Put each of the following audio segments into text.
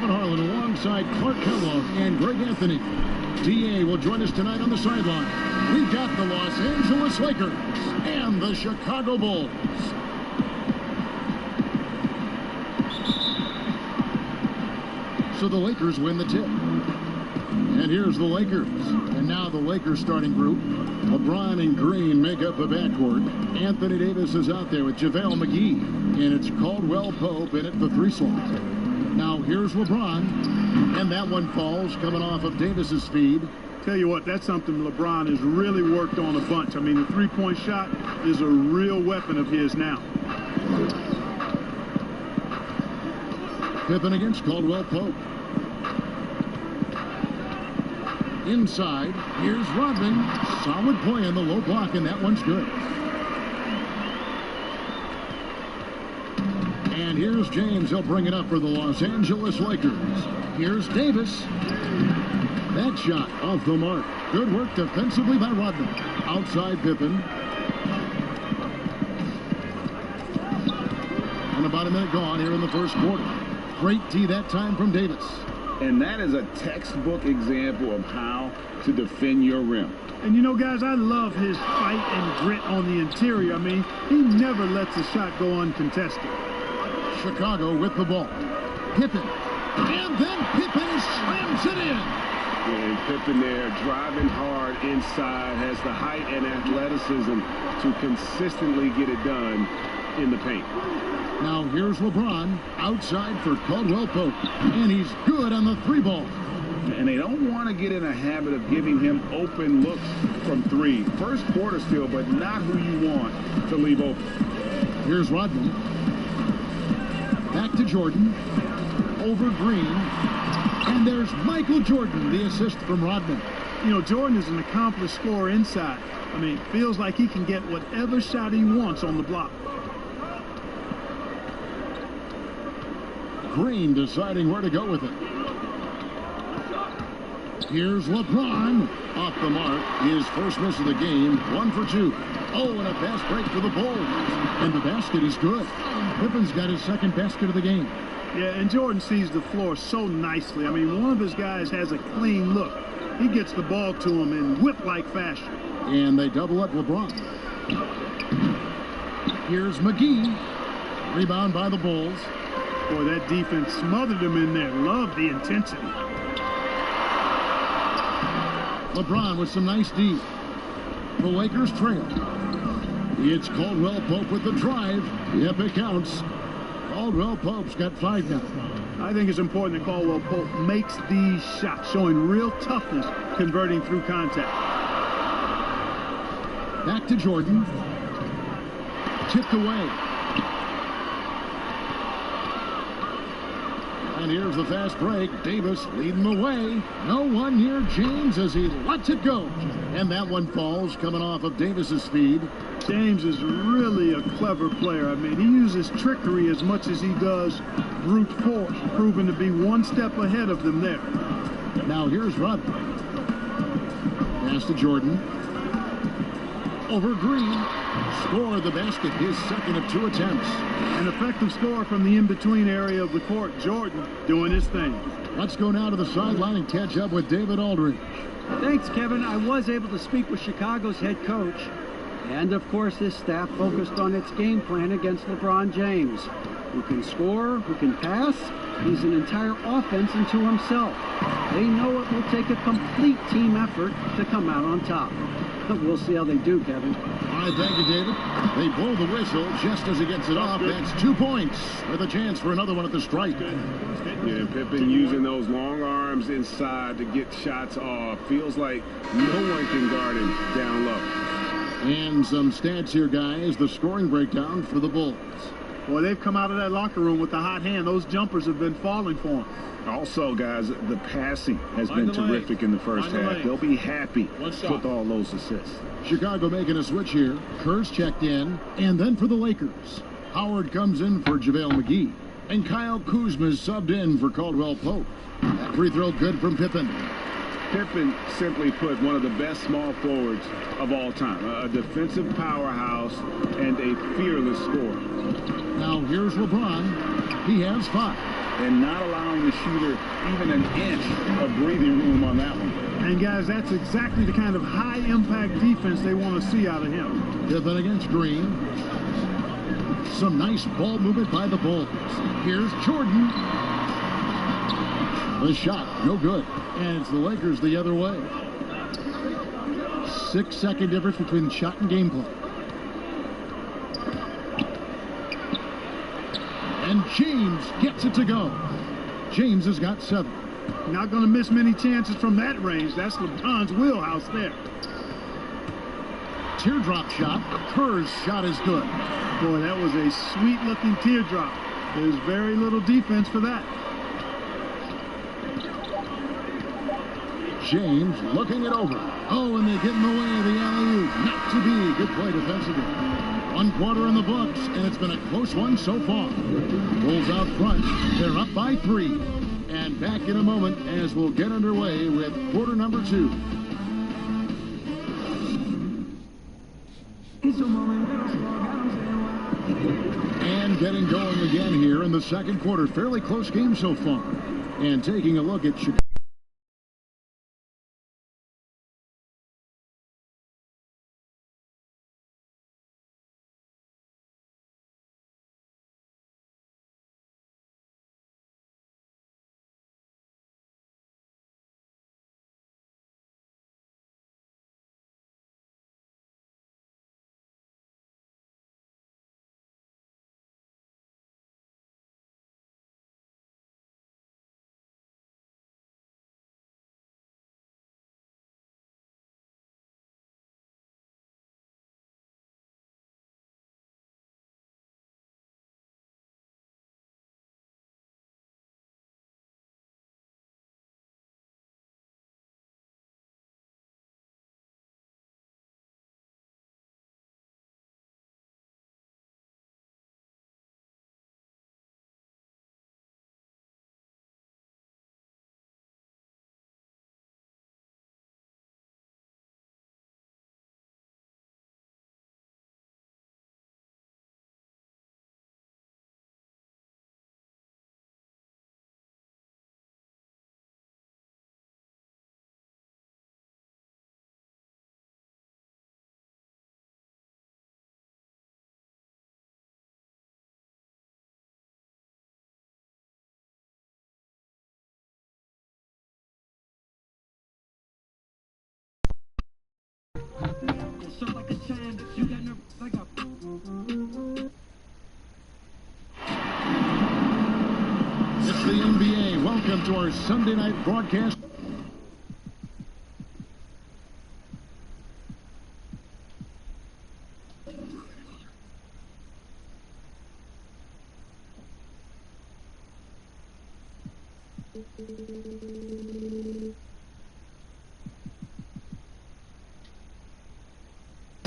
Kevin Harlan alongside Clark Kellogg and Greg Anthony. DA will join us tonight on the sideline. We've got the Los Angeles Lakers and the Chicago Bulls. So the Lakers win the tip. And here's the Lakers. And now the Lakers starting group. LeBron and Green make up the backcourt. Anthony Davis is out there with JaVale McGee. And it's Caldwell Pope in at the 3 slot. Now here's LeBron. And that one falls coming off of Davis's feed. Tell you what, that's something LeBron has really worked on a bunch. I mean, the three-point shot is a real weapon of his now. Pippen against Caldwell Pope. Inside, here's Rodman. Solid play in the low block, and that one's good. And here's James. He'll bring it up for the Los Angeles Lakers. Here's Davis. That shot off the mark. Good work defensively by Rodman. Outside Pippen. And about a minute gone here in the first quarter. Great tee that time from Davis. And that is a textbook example of how to defend your rim. And you know, guys, I love his fight and grit on the interior. I mean, he never lets a shot go uncontested. Chicago with the ball. Pippen. And then Pippen slams it in. And Pippen there driving hard inside, has the height and athleticism to consistently get it done in the paint. Now here's LeBron outside for Caldwell Pope, and he's good on the 3 ball. And they don't want to get in a habit of giving him open looks from 3. First quarter still, but not who you want to leave open. Here's Rodman. Back to Jordan. Over Green. And there's Michael Jordan, the assist from Rodman. You know, Jordan is an accomplished scorer inside. I mean, feels like he can get whatever shot he wants on the block. Green deciding where to go with it. Here's LeBron. Off the mark. His first miss of the game. 1 for 2. Oh, and a fast break for the Bulls. And the basket is good. Pippen's got his second basket of the game. Yeah, and Jordan sees the floor so nicely. I mean, one of his guys has a clean look. He gets the ball to him in whip-like fashion. And they double up LeBron. Here's McGee. Rebound by the Bulls. Boy, that defense smothered him in there. Love the intensity. LeBron with some nice D. The Lakers trail. It's Caldwell Pope with the drive. Yep, it counts. Caldwell Pope's got 5 now. I think it's important that Caldwell Pope makes these shots, showing real toughness, converting through contact. Back to Jordan. Tipped away. And here's the fast break. Davis leading the way. No one near James as he lets it go. And that one falls coming off of Davis's feed. James is really a clever player. I mean, he uses trickery as much as he does brute force, proving to be one step ahead of them there. Now here's Rodman. Pass to Jordan. Over Green. Scored the basket, his second of 2 attempts. An effective score from the in-between area of the court. Jordan doing his thing. Let's go now to the sideline and catch up with David Aldridge. Thanks, Kevin. I was able to speak with Chicago's head coach. And, of course, his staff focused on its game plan against LeBron James. Who can score, who can pass. He's an entire offense unto himself. They know it will take a complete team effort to come out on top. We'll see how they do, Kevin. All right, thank you, David. They blow the whistle just as he gets it off. That's 2 points with a chance for another one at the stripe. Yeah, Pippen using those long arms inside to get shots off. Feels like no one can guard him down low. And some stats here, guys. The scoring breakdown for the Bulls. Boy, they've come out of that locker room with a hot hand. Those jumpers have been falling for them. Also, guys, the passing has been terrific in the first half. They'll be happy with all those assists. Chicago making a switch here. Kerr's checked in. And then for the Lakers, Howard comes in for JaVale McGee. And Kyle Kuzma's subbed in for Caldwell Pope. That free throw good from Pippen. Pippen, simply put, one of the best small forwards of all time. A defensive powerhouse and a fearless scorer. Now here's LeBron. He has 5. And not allowing the shooter even an inch of breathing room on that one. And guys, that's exactly the kind of high-impact defense they want to see out of him. Pippen against Green. Some nice ball movement by the Bulls. Here's Jordan. The shot, no good. And it's the Lakers the other way. 6-second difference between shot and gameplay. And James gets it to go. James has got 7. Not going to miss many chances from that range. That's LeBron's wheelhouse there. Teardrop shot. Kerr's shot is good. Boy, that was a sweet-looking teardrop. There's very little defense for that. James looking it over. Oh, and they get in the way of the alley-oop. Not to be. Good play defensively. 1 quarter in the books, and it's been a close one so far. Bulls out front. They're up by 3. And back in a moment as we'll get underway with quarter number 2. And getting going again here in the second quarter. Fairly close game so far. And taking a look at Chicago. It's the NBA. Welcome to our Sunday night broadcast.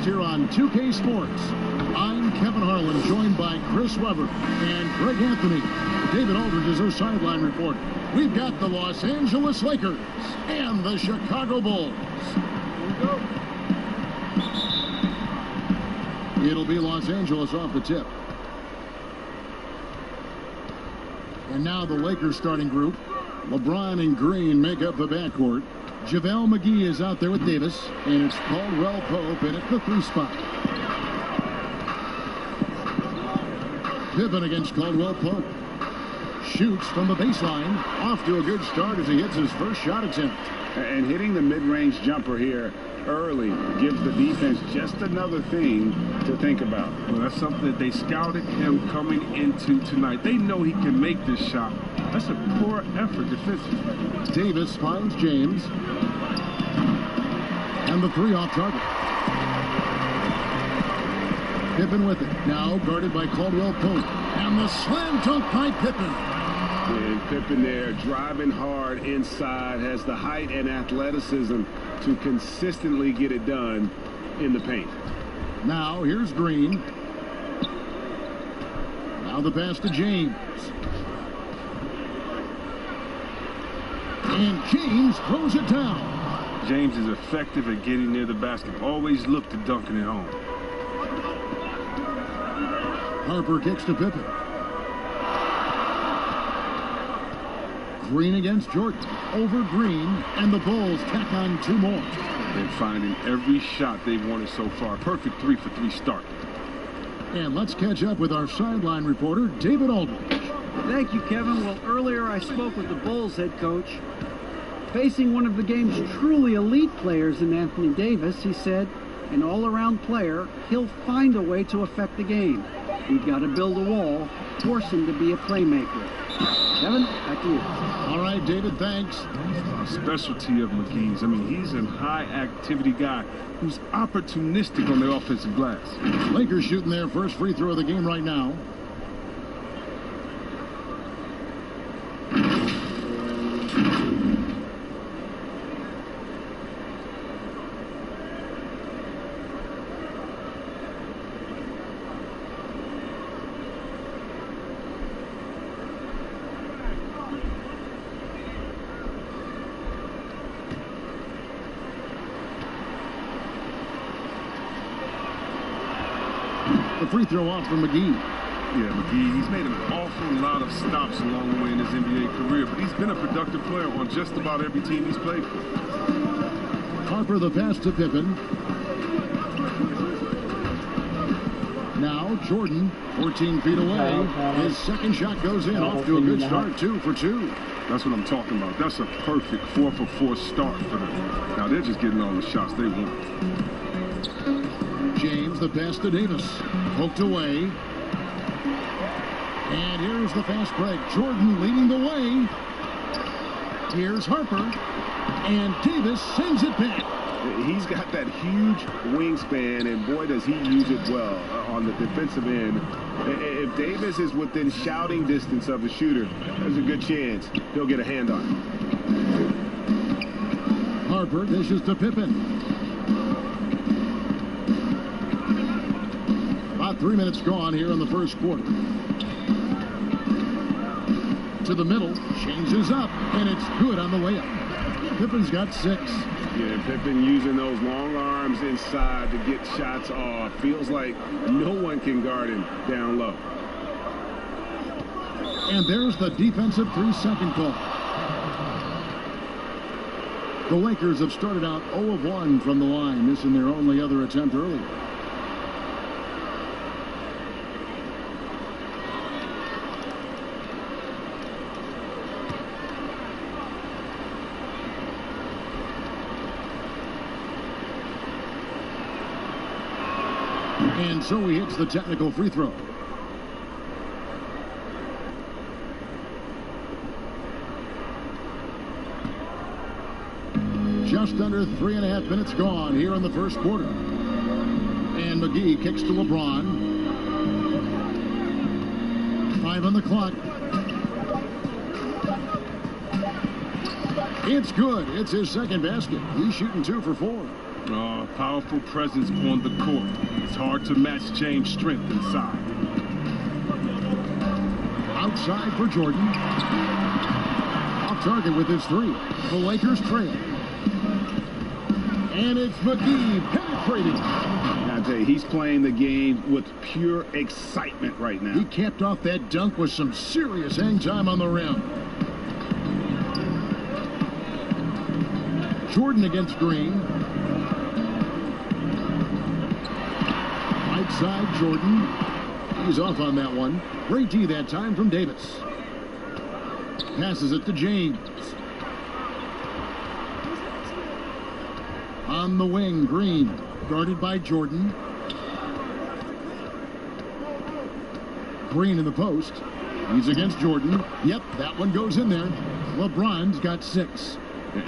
Here on 2K Sports, I'm Kevin Harlan, joined by Chris Webber and Greg Anthony. David Aldridge is our sideline reporter. We've got the Los Angeles Lakers and the Chicago Bulls. Here we go. It'll be Los Angeles off the tip. And now the Lakers starting group. LeBron and Green make up the backcourt. JaVale McGee is out there with Davis, and it's Caldwell Pope in at the 3 spot. Pippen against Caldwell Pope. Shoots from the baseline. Off to a good start as he hits his first shot attempt. And hitting the mid-range jumper here early gives the defense just another thing to think about. Well, that's something that they scouted him coming into tonight. They know he can make this shot. That's a poor effort defensively. Davis finds James. And the 3 off target. Pippen with it. Now guarded by Caldwell Pope. And the slam dunk by Pippen. And Pippen there driving hard inside, has the height and athleticism to consistently get it done in the paint. Now here's Green. Now the pass to James. And James throws it down. James is effective at getting near the basket. Always look to dunking it home. Harper kicks to Pippen. Green against Jordan. Over Green, and the Bulls tack on 2 more. They're finding every shot they've wanted so far. Perfect 3-for-3 start. And let's catch up with our sideline reporter, David Aldridge. Thank you, Kevin. Well, earlier I spoke with the Bulls head coach. Facing one of the game's truly elite players in Anthony Davis, he said, an all-around player, he'll find a way to affect the game. We've got to build a wall, force him to be a playmaker. Kevin, back to you. All right, David, thanks. Specialty of McGee's. I mean, he's a high-activity guy who's opportunistic on the offensive glass. Lakers shooting their first free throw of the game right now. The free throw off from McGee. Yeah, McGee, he's made an awful lot of stops along the way in his NBA career, but he's been a productive player on just about every team he's played for. Harper the pass to Pippen. Now Jordan, 14 feet away. His second shot goes in, off to a good start, 2 for 2. That's what I'm talking about. That's a perfect 4-for-4 start for them. Now they're just getting all the shots they want. James, the pass to Davis. Poked away. And here's the fast break. Jordan leading the way. Here's Harper. And Davis sends it back. He's got that huge wingspan, and boy, does he use it well on the defensive end. If Davis is within shouting distance of the shooter, there's a good chance he'll get a hand on it. Harper dishes to Pippen. About 3 minutes gone here in the first quarter. To the middle, changes up, and it's good on the way up. Pippen's got 6. Yeah, Pippen using those long arms inside to get shots off. Feels like no one can guard him down low. And there's the defensive 3-second call. The Lakers have started out 0 of 1 from the line, missing their only other attempt earlier. And so he hits the technical free throw. Just under 3.5 minutes gone here in the first quarter. And McGee kicks to LeBron. 5 on the clock. It's good. It's his second basket. He's shooting 2 for 4. Powerful presence on the court. It's hard to match James' strength inside. Outside for Jordan. Off target with his 3. The Lakers trail. And it's McGee penetrating. I tell you, he's playing the game with pure excitement right now. He capped off that dunk with some serious hang time on the rim. Jordan against Green. Right side, Jordan. He's off on that one. Great D that time from Davis. Passes it to James. On the wing, Green. Guarded by Jordan. Green in the post. He's against Jordan. Yep, that one goes in there. LeBron's got 6.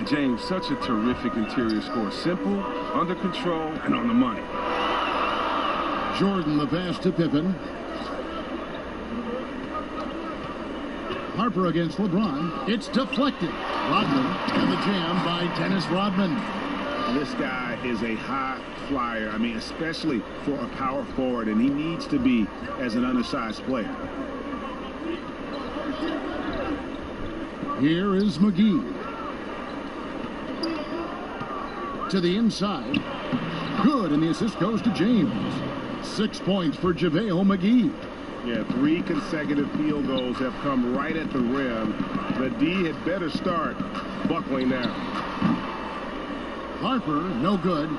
James, such a terrific interior scorer. Simple, under control, and on the money. Jordan the pass to Pippen. Harper against LeBron. It's deflected. Rodman and the jam by Dennis Rodman. This guy is a high flyer. I mean, especially for a power forward, and he needs to be as an undersized player. Here is McGee. to the inside. Good, and the assist goes to James. 6 points for JaVale McGee. Yeah, 3 consecutive field goals have come right at the rim. The D had better start buckling now. Harper, no good.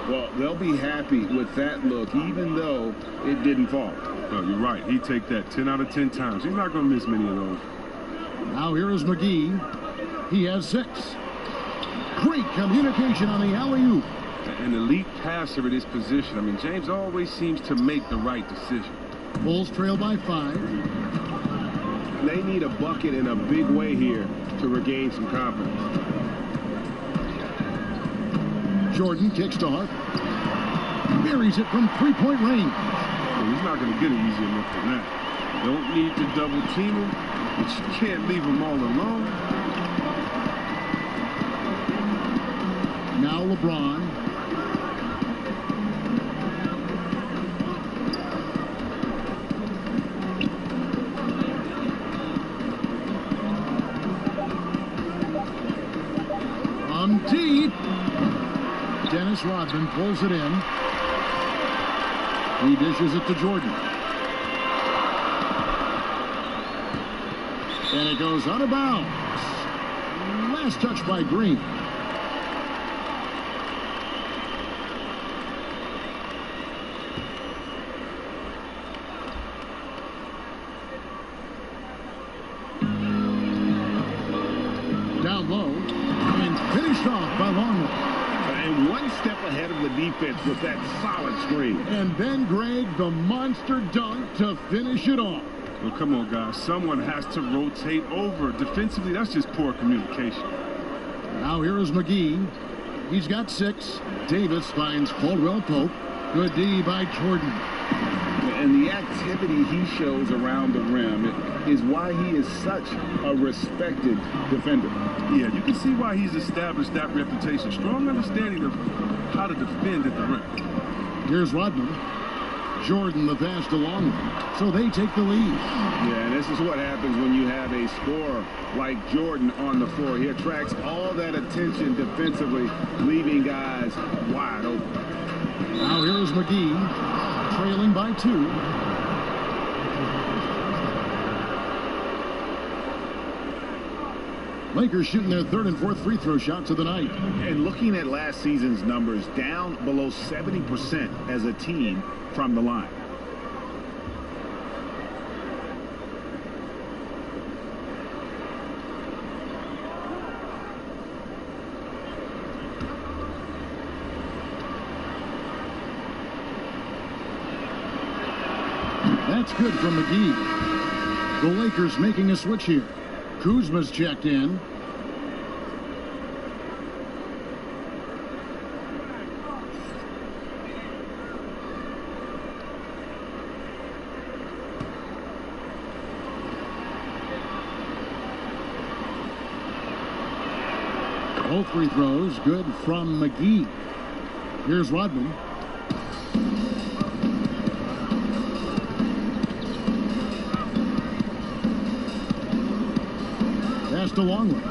Well, they'll be happy with that look, even though it didn't fall. Oh, you're right. He'd take that 10 out of 10 times. He's not going to miss many of those. Now here is McGee. He has 6. Great communication on the alley-oop. An elite passer at his position. I mean, James always seems to make the right decision. Bulls trail by 5. They need a bucket in a big way here to regain some confidence. Jordan kicks to Harper. Buries it from three-point range. Well, he's not going to get an easier look than that. Don't need to double team him, but you can't leave him all alone. Now LeBron. From deep. Dennis Rodman pulls it in. He dishes it to Jordan. And it goes out of bounds. Last touch by Green. Down low and finished off by Longley. And one step ahead of the defense with that solid screen. And then Greg, the monster dunk to finish it off. Well, come on, guys. Someone has to rotate over. Defensively, that's just poor communication. Now here is McGee. He's got 6. Davis finds Caldwell Pope. Good D by Jordan. And the activity he shows around the rim is why he is such a respected defender. Yeah, you can see why he's established that reputation. Strong understanding of how to defend at the rim. Here's Rodman. Jordan the fast along. So they take the lead. Yeah, and this is what happens when you have a scorer like Jordan on the floor. He attracts all that attention defensively, leaving guys wide open. Now here is McGee, trailing by 2. Lakers shooting their 3rd and 4th free throw shots of the night. And looking at last season's numbers, down below 70% as a team from the line. That's good from McGee. The Lakers making a switch here. Kuzma's checked in. Both free throws good from McGee. Here's Rodman. To Longley.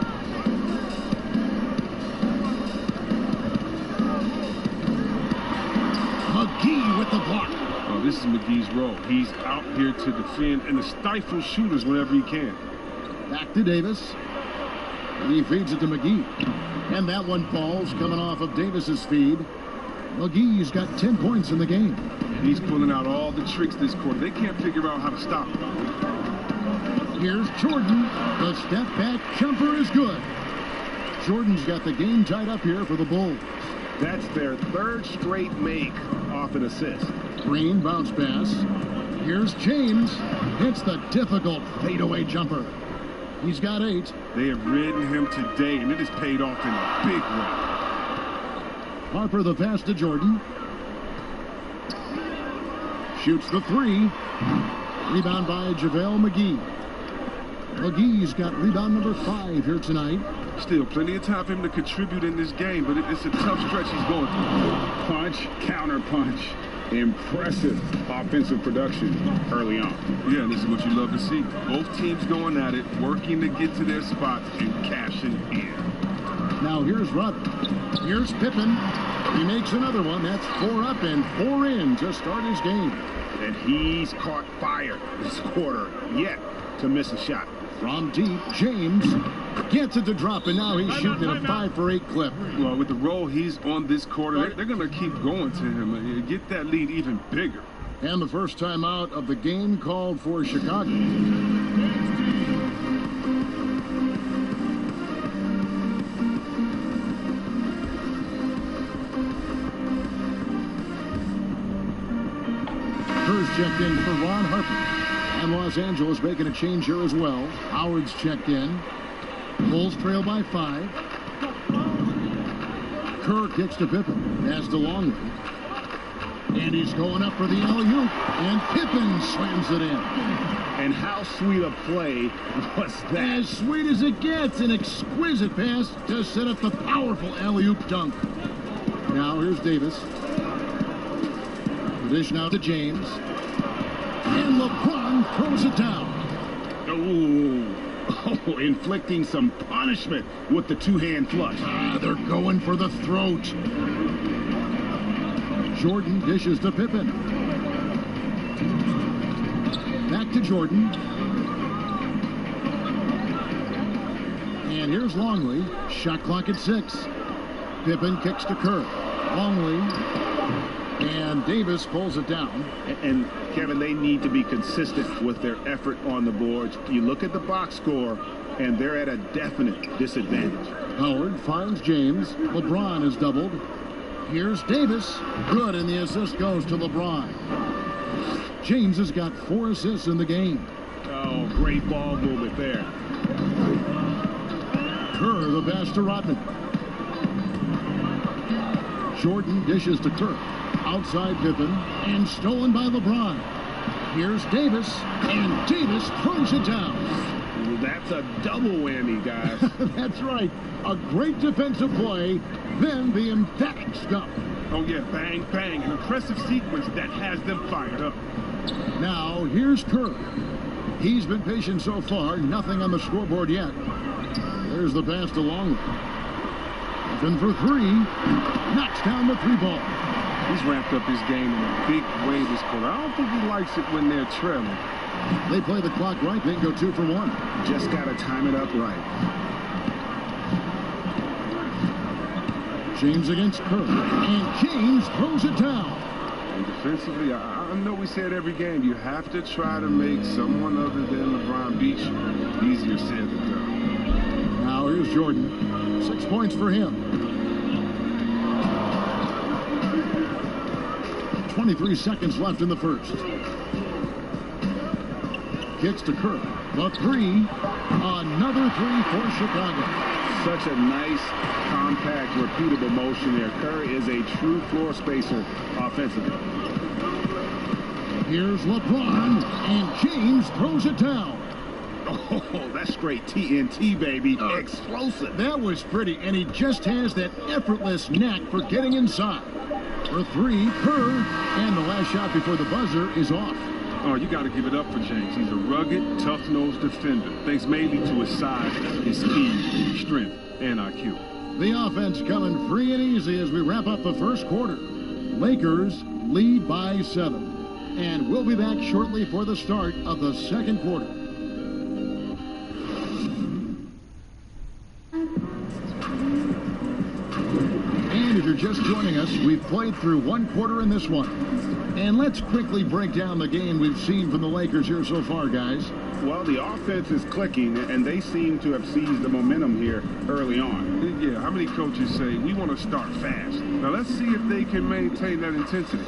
McGee with the block. Oh, this is McGee's role. He's out here to defend and to stifle shooters whenever he can. Back to Davis. And he feeds it to McGee. And that one falls coming off of Davis's feed. McGee's got 10 points in the game. And he's pulling out all the tricks this quarter. They can't figure out how to stop him. Here's Jordan. The step back jumper is good. Jordan's got the game tied up here for the Bulls. That's their 3rd straight make off an assist. Green bounce pass. Here's James. Hits the difficult fadeaway jumper. He's got 8. They have ridden him today, and it has paid off in a big way. Harper the pass to Jordan. Shoots the 3. Rebound by JaVale McGee. McGee's got rebound number 5 here tonight. Still plenty of time for him to contribute in this game, but it's a tough stretch he's going through. Punch, counter punch. Impressive offensive production early on. Yeah, and this is what you love to see. Both teams going at it, working to get to their spots and cashing in. Now Now here's Rudd. Here's Pippen. He makes another one. That's 4 up and 4 in to start his game. And he's caught fire this quarter, yet to miss a shot. From deep, James gets it to drop, and now he's shooting at a 5 for 8 clip. Well, with the role he's on this quarter, they're going to keep going to him and get that lead even bigger. And the first time out of the game called for Chicago. Kerr's checked in for Ron Harper. And Los Angeles making a change here as well. Howard's checked in. Bulls trail by 5. Kerr kicks to Pippen. Pass to Longley. And he's going up for the alley-oop. And Pippen slams it in. And how sweet a play was that? As sweet as it gets. An exquisite pass to set up the powerful alley-oop dunk. Now here's Davis. The dish now to James. And LeBron throws it down. Oh, inflicting some punishment with the two-hand flush. They're going for the throat. Jordan dishes to Pippen. Back to Jordan. And here's Longley. Shot clock at 6. Pippen kicks to Kerr. Longley. And Davis pulls it down. And, Kevin, they need to be consistent with their effort on the boards. You look at the box score, and they're at a definite disadvantage. Howard finds James. LeBron is doubled. Here's Davis. Good, and the assist goes to LeBron. James has got 4 assists in the game. Oh, great ball movement there. Kerr, the pass to Rodman. Jordan dishes to Kerr. Outside Pippen, and stolen by LeBron. Here's Davis, and Davis throws it down. That's a double whammy, guys. That's right. A great defensive play, then the emphatic stop. Oh, yeah, bang, bang. An impressive sequence that has them fired up. Now, here's Kerr. He's been patient so far, nothing on the scoreboard yet. There's the pass to Longley. Open for 3. Knocks down the 3-ball. He's ramped up his game in a big way this quarter. I don't think he likes it when they're trailing. They play the clock right. They go 2 for 1. Just got to time it up right. James against Kerr. And James throws it down. And defensively, I know we say it every game. You have to try to make someone other than LeBron beat you. Easier said than done. Now here's Jordan. 6 points for him. 23 seconds left in the first. Kicks to Kerr. The 3. Another 3 for Chicago. Such a nice, compact, repeatable motion there. Kerr is a true floor spacer offensively. Here's LeBron, and James throws it down. Oh, that's straight TNT, baby. Explosive. That was pretty, and he just has that effortless knack for getting inside. For 3, Kerr, and the last shot before the buzzer is off. Oh, you got to give it up for James. He's a rugged, tough-nosed defender, thanks mainly to his size, his speed, strength, and IQ. The offense coming free and easy as we wrap up the first quarter. Lakers lead by 7. And we'll be back shortly for the start of the second quarter. And if you're just joining us, we've played through 1 quarter in this one. And let's quickly break down the game we've seen from the Lakers here so far, guys. Well, the offense is clicking, and they seem to have seized the momentum here early on. Yeah, how many coaches say, we want to start fast? Now, let's see if they can maintain that intensity.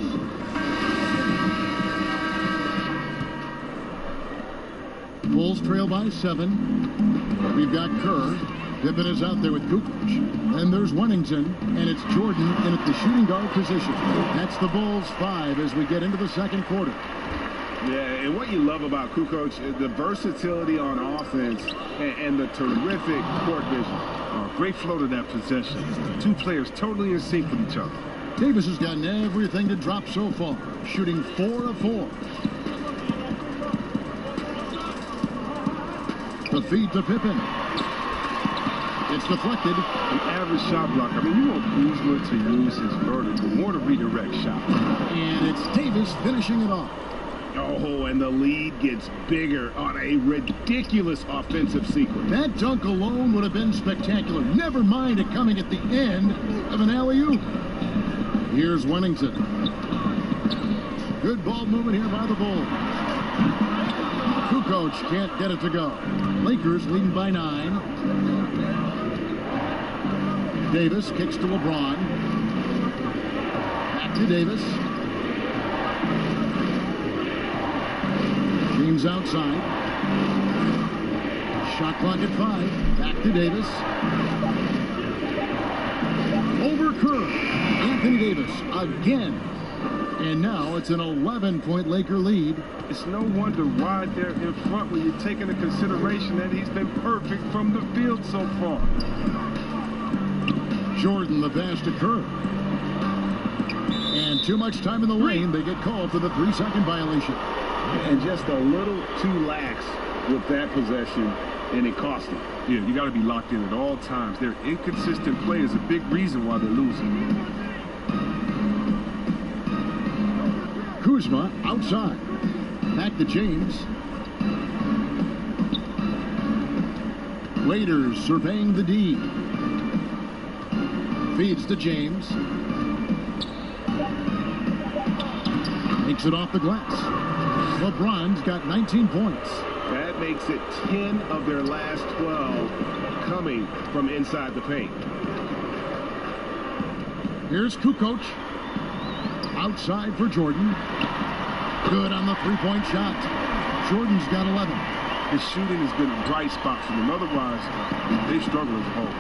Bulls trail by 7. We've got Kerr. Pippen is out there with Kukoc. Then there's Wennington, and it's Jordan in at the shooting guard position. That's the Bulls 5 as we get into the second quarter. Yeah, and what you love about Kukoc, the versatility on offense and the terrific court vision. Great flow to that possession. 2 players totally in sync with each other. Davis has gotten everything to drop so far, shooting 4 of 4. The feed to Pippen. It's deflected. An average shot blocker. I mean, you want Kuzma to use his vertical more to redirect shots. And it's Davis finishing it off. Oh, and the lead gets bigger on a ridiculous offensive sequence. That dunk alone would have been spectacular. Never mind it coming at the end of an alley-oop. Here's Wennington. Good ball movement here by the Bulls. Kukoc can't get it to go. Lakers leading by 9. Davis kicks to LeBron. Back to Davis. James outside. Shot clock at 5. Back to Davis. Over Kerr. Anthony Davis again. And now it's an 11-point Laker lead. It's no wonder why they're in front when you take into consideration that he's been perfect from the field so far. Jordan, the pass to Kerr. And too much time in the lane. They get called for the 3-second violation. And just a little too lax with that possession, and it cost them. Yeah, you got to be locked in at all times. Their inconsistent play is a big reason why they're losing. Kuzma outside. Back to James. Waiters surveying the D. Feeds to James. Takes it off the glass. LeBron's got 19 points. That makes it 10 of their last 12 coming from inside the paint. Here's Kukoc. Outside for Jordan. Good on the three-point shot. Jordan's got 11. His shooting has been a bright spot for them. Otherwise, they struggle as a whole.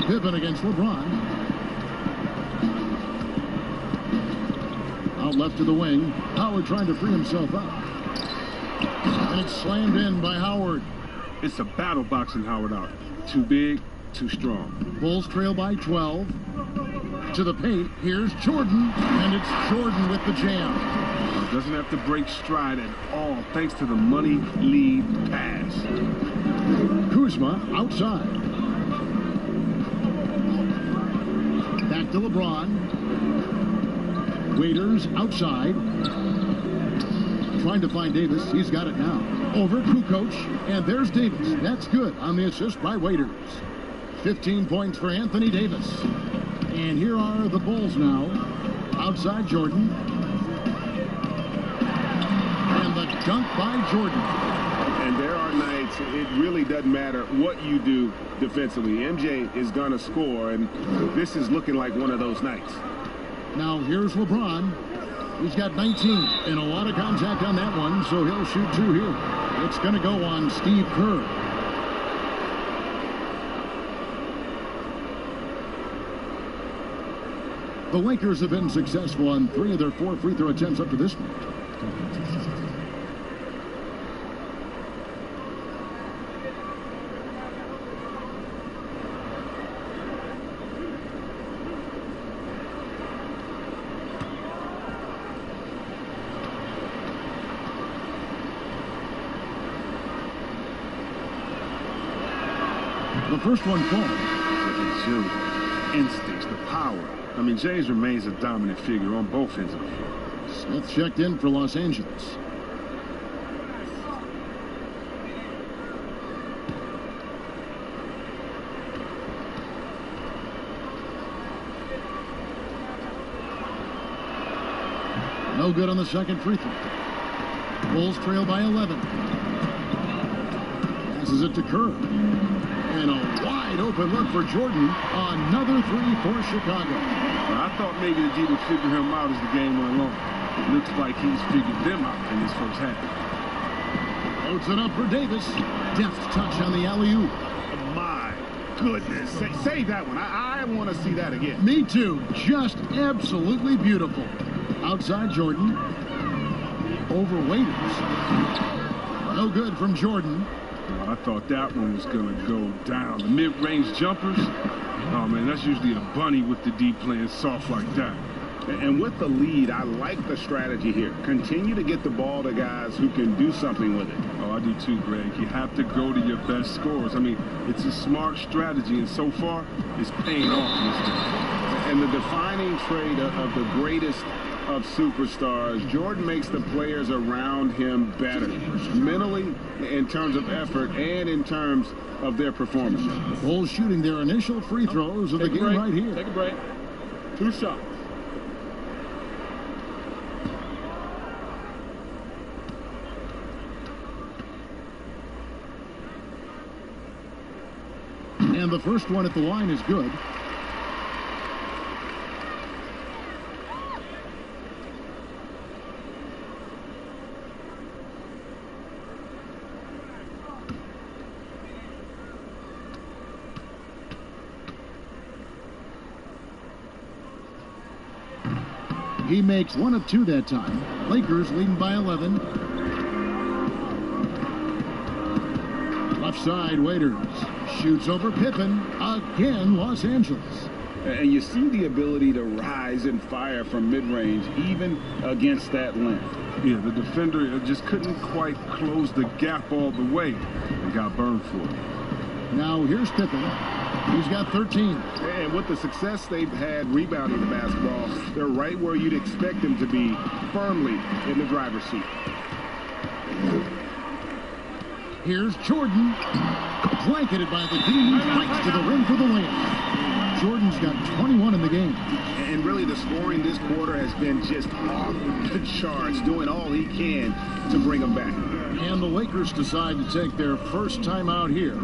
Pippen against LeBron. Out left to the wing. Howard trying to free himself up. And it's slammed in by Howard. It's a battle boxing Howard out. Too big, too strong. Bulls trail by 12. To the paint. Here's Jordan. And it's Jordan with the jam. Doesn't have to break stride at all thanks to the money lead pass. Kuzma outside. Back to LeBron. Waiters outside. Trying to find Davis. He's got it now. Over Kukoc. And there's Davis. That's good on the assist by Waiters. 15 points for Anthony Davis. And here are the Bulls now. Outside Jordan. And the dunk by Jordan. And there are nights it really doesn't matter what you do defensively. MJ is going to score, and this is looking like one of those nights. Now here's LeBron. He's got 19 and a lot of contact on that one, so he'll shoot 2 here. It's going to go on Steve Kerr. The Lakers have been successful on 3 of their 4 free throw attempts up to this point. The first one falls. Instincts, the power. I mean, James remains a dominant figure on both ends of the floor. Smith checked in for Los Angeles. No good on the second free throw. Bulls trail by 11. Passes it to Kerr. And a wide open look for Jordan. Another 3 for Chicago. Well, I thought maybe the D would figure him out as the game went along. It looks like he's figured them out in this first half. Loads it up for Davis. Deft touch on the alley-oop. My goodness. Save that one. I want to see that again. Me too. Just absolutely beautiful. Outside Jordan. Over Waiters. No good from Jordan. Well, I thought that one was going to go down. The mid-range jumpers, oh, man, that's usually a bunny with the D playing soft like that. And with the lead, I like the strategy here. Continue to get the ball to guys who can do something with it. Oh, I do too, Greg. You have to go to your best scorers. I mean, it's a smart strategy, and so far, it's paying off in this game. And the defining trait of the greatest of superstars, Jordan makes the players around him better, mentally, in terms of effort, and in terms of their performance. Bulls shooting their initial free throws of the game right here. Take a break. 2 shots. And the first one at the line is good. He makes 1 of 2 that time. Lakers leading by 11. Left side, Waiters. Shoots over Pippen. Again, Los Angeles. And you see the ability to rise and fire from mid-range, even against that length. Yeah, the defender just couldn't quite close the gap all the way and got burned for it. Now here's Pippen. He's got 13. And with the success they've had rebounding the basketball, they're right where you'd expect them to be, firmly in the driver's seat. Here's Jordan. Blanketed by the D. Fights to the rim for the win. Jordan's got 21 in the game. And really the scoring this quarter has been just off the charts, doing all he can to bring them back. And the Lakers decide to take their first time out here.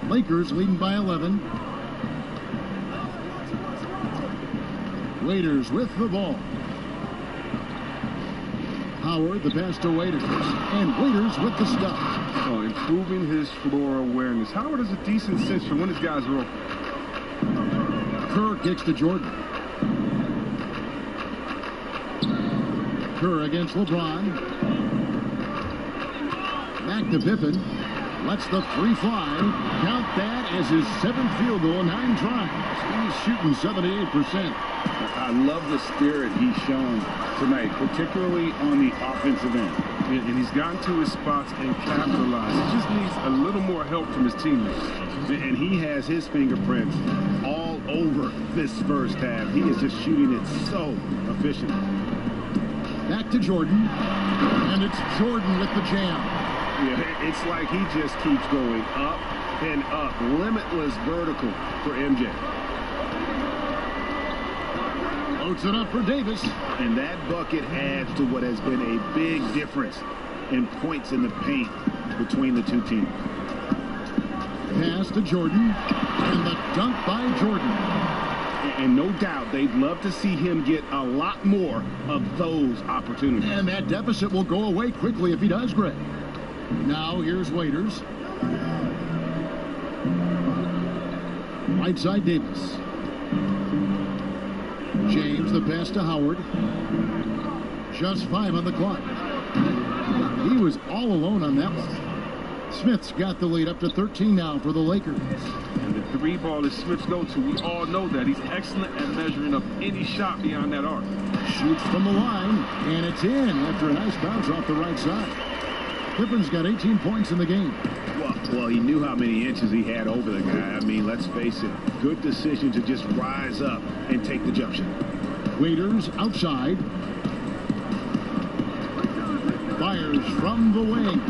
Lakers leading by 11. Waiters with the ball. Howard, the pass to Waiters. And Waiters with the stop. Oh, improving his floor awareness. Howard has a decent sense for when his guys are open. Kerr kicks to Jordan. Kerr against LeBron. Back to Pippen. Lets the 3 fly. Count that as his 7th field goal in 9 tries. He's shooting 78%. I love the spirit he's shown tonight, particularly on the offensive end. And he's gotten to his spots and capitalized. He just needs a little more help from his teammates. And he has his fingerprints all over this first half. He is just shooting it so efficiently. Back to Jordan. And it's Jordan with the jam. Yeah, it's like he just keeps going up and up. Limitless vertical for MJ. Loads it up for Davis. And that bucket adds to what has been a big difference in points in the paint between the two teams. Pass to Jordan. And the dunk by Jordan. And no doubt they'd love to see him get a lot more of those opportunities. And that deficit will go away quickly if he does, Greg. Now here's Waiters. Right side Davis. James, the pass to Howard. Just 5 on the clock. He was all alone on that one. Smith's got the lead up to 13 now for the Lakers. And the 3 ball is Smith's go-to. We all know that. He's excellent at measuring up any shot beyond that arc. Shoots from the line, and it's in after a nice bounce off the right side. Pippen's got 18 points in the game. Well, he knew how many inches he had over the guy. I mean, let's face it, good decision to just rise up and take the jump shot. Waiters outside. Fires from the wing.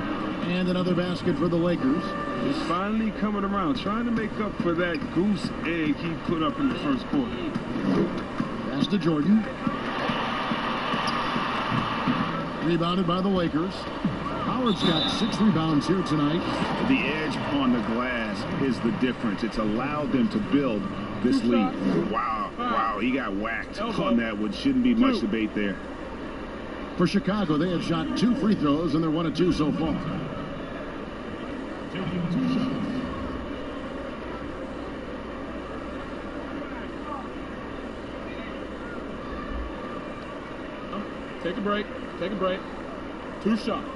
And another basket for the Lakers. He's finally coming around, trying to make up for that goose egg he put up in the first quarter. Pass to Jordan. Rebounded by the Lakers. Howard's got 6 rebounds here tonight. The edge on the glass is the difference. It's allowed them to build this lead. Wow, he got whacked on that one. Shouldn't be much debate there. For Chicago, they have shot 2 free throws, and they're 1 of 2 so far. Take a break. Take a break. 2 shots.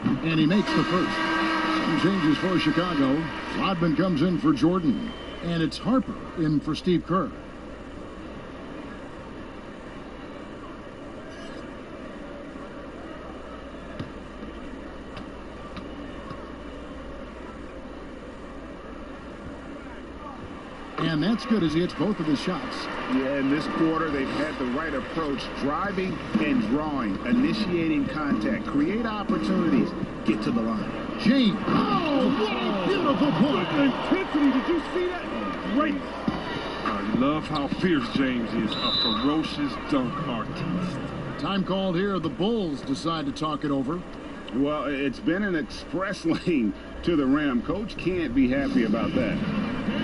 And he makes the first. Some changes for Chicago. Rodman comes in for Jordan. And it's Harper in for Steve Kerr. And that's good as he hits both of his shots. Yeah, in this quarter, they've had the right approach, driving and drawing, initiating contact, create opportunities, get to the line. James. Oh, what a beautiful point. Intensity, did you see that? Great. I love how fierce James is, a ferocious dunk artist. Time called here. The Bulls decide to talk it over. Well, it's been an express lane to the rim. Coach can't be happy about that.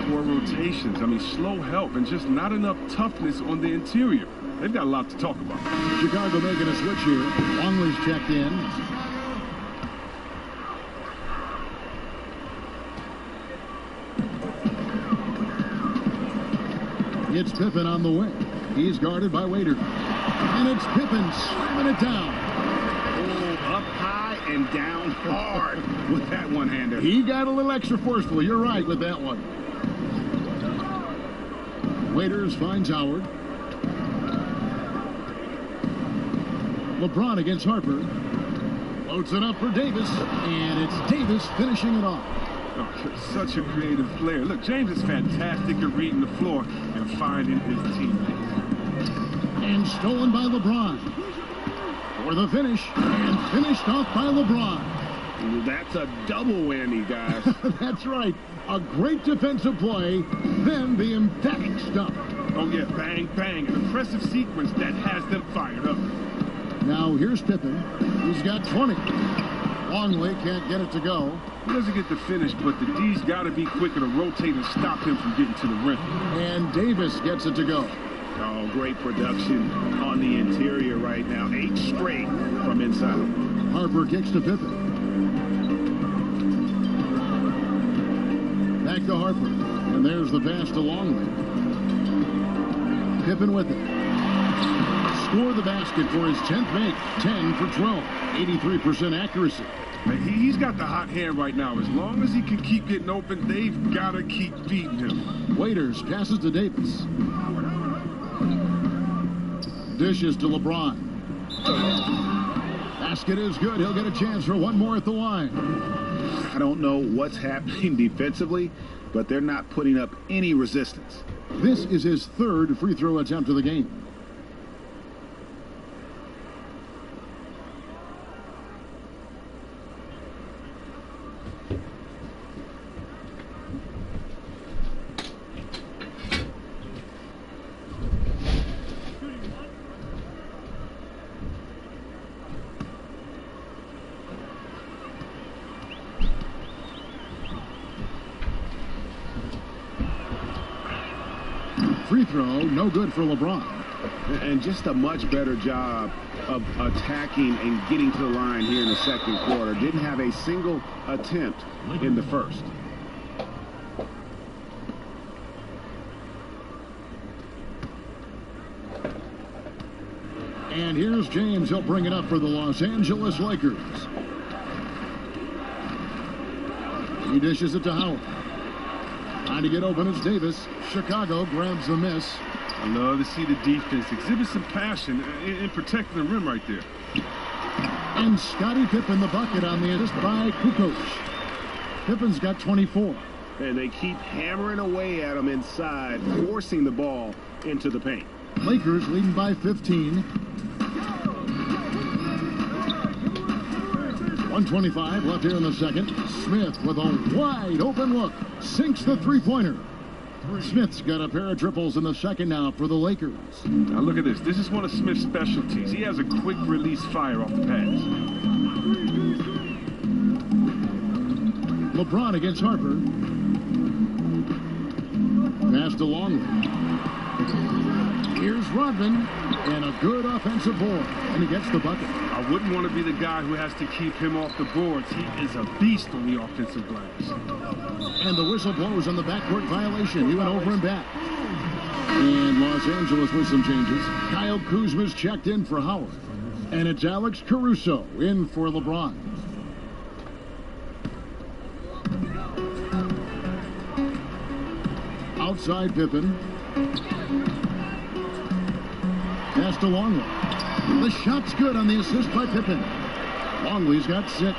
Poor rotations. I mean, slow help and just not enough toughness on the interior. They've got a lot to talk about. Chicago making a switch here. Longley's checked in. It's Pippen on the wing. He's guarded by Waiter. And it's Pippen slamming it down. Oh, up high and down hard with that one-hander. He got a little extra forceful. You're right with that one. Waiters finds Howard. LeBron against Harper. Loads it up for Davis. And it's Davis finishing it off. Oh, such a creative player. Look, James is fantastic at reading the floor and finding his teammates. And stolen by LeBron. For the finish. And finished off by LeBron. That's a double whammy, guys. That's right. A great defensive play, then the emphatic stop. Oh, yeah, bang, bang. An impressive sequence that has them fired up. Now here's Pippen. He's got 20. Longley can't get it to go. He doesn't get the finish, but the D's got to be quicker to rotate and stop him from getting to the rim. And Davis gets it to go. Oh, great production on the interior right now. 8 straight from inside. Harper kicks to Pippen. Back to Harper. And there's the pass to Longley. Pippen with it. Score the basket for his 10th make. 10 for 12. 83% accuracy. He's got the hot hand right now. As long as he can keep getting open, they've got to keep beating him. Waiters passes to Davis. Dishes to LeBron. Basket is good. He'll get a chance for one more at the line. I don't know what's happening defensively, but they're not putting up any resistance. This is his 3rd free throw attempt of the game. Free throw, no good for LeBron. And just a much better job of attacking and getting to the line here in the second quarter. Didn't have a single attempt in the first. And here's James. He'll bring it up for the Los Angeles Lakers. He dishes it to Howard. Trying to get open is Davis. Chicago grabs the miss. I love to see the defense exhibit some passion in protecting the rim right there. And Scottie Pippen the bucket on the assist by Kukoc. Pippen's got 24. And they keep hammering away at him inside, forcing the ball into the paint. Lakers leading by 15. 1:25 left here in the second. Smith with a wide open look. Sinks the three-pointer. Smith's got a pair of triples in the second now for the Lakers. Now look at this. This is one of Smith's specialties. He has a quick release fire off the pass. LeBron against Harper. Pass to Longley. Here's Rodman, and a good offensive board, and he gets the bucket. I wouldn't want to be the guy who has to keep him off the boards. He is a beast on the offensive glass. And the whistle blows on the backcourt violation. He went over and back. And Los Angeles with some changes. Kyle Kuzma's checked in for Howard. And it's Alex Caruso in for LeBron. Outside Pippen. Pass to Longley. The shot's good on the assist by Pippen. Longley's got 6.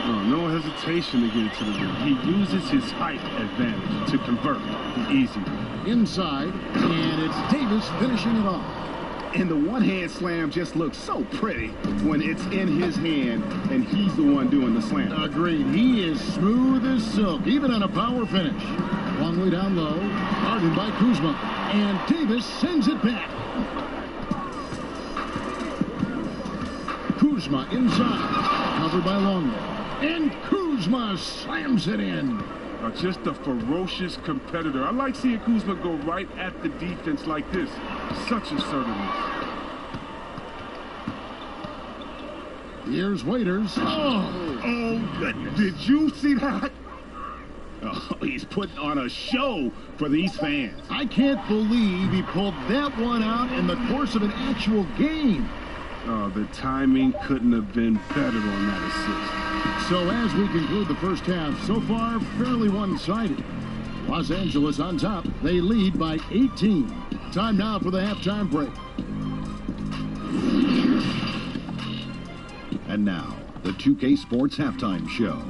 Oh, no hesitation to get it to the rim. He uses his height advantage to convert easy. Inside, and it's Davis finishing it off. And the one-hand slam just looks so pretty when it's in his hand and he's the one doing the slam. Agreed. He is smooth as silk, even on a power finish. Longley down low, guarded by Kuzma, and Davis sends it back. Kuzma inside, covered by Longley, and Kuzma slams it in. Just a ferocious competitor. I like seeing Kuzma go right at the defense like this. Such assertiveness. Here's Waiters. Oh, goodness. Did you see that? Oh, he's putting on a show for these fans. I can't believe he pulled that one out in the course of an actual game. Oh, the timing couldn't have been better on that assist. So as we conclude the first half, so far fairly one-sided. Los Angeles on top. They lead by 18. Time now for the halftime break. And now, the 2K Sports Halftime Show.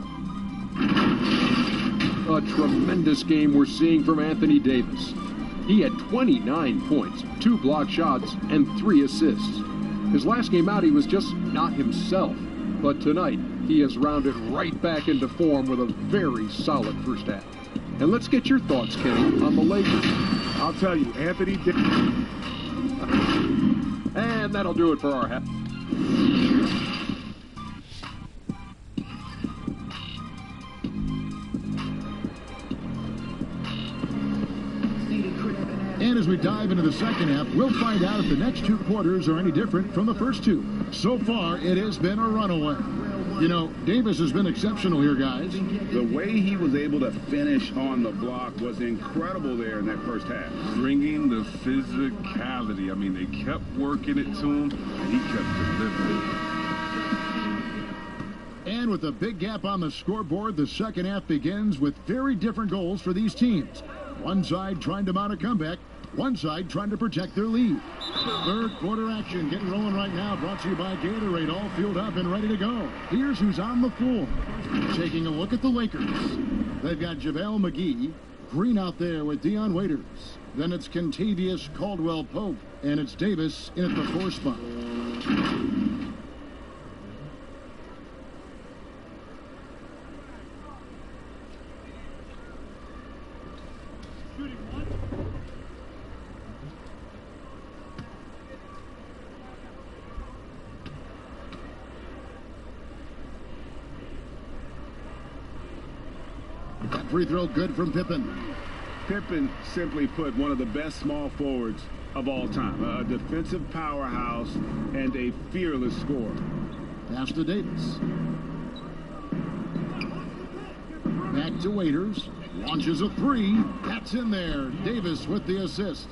A tremendous game we're seeing from Anthony Davis. He had 29 points, 2 blocked shots, and 3 assists. His last game out, he was just not himself. But tonight, he has rounded right back into form with a very solid first half. And let's get your thoughts, Kenny, on the Lakers. I'll tell you, Anthony Davis. And that'll do it for our half. And as we dive into the second half, we'll find out if the next 2 quarters are any different from the first 2. So far, it has been a runaway. You know, Davis has been exceptional here, guys. The way he was able to finish on the block was incredible there in that first half. Bringing the physicality. I mean, they kept working it to him, and he kept delivering. And with a big gap on the scoreboard, the second half begins with very different goals for these teams. One side trying to mount a comeback, one side trying to protect their lead. Third quarter action getting rolling right now, brought to you by Gatorade, all fueled up and ready to go. Here's who's on the floor. Taking a look at the Lakers. They've got JaVale McGee, Green out there with Dion Waiters. Then it's Kentavious Caldwell-Pope, and it's Davis in at the 4 spot. That free throw good from Pippen. Pippen simply put one of the best small forwards of all time. A defensive powerhouse and a fearless scorer. Pass to Davis. Back to Waiters. Launches a 3. That's in there. Davis with the assist.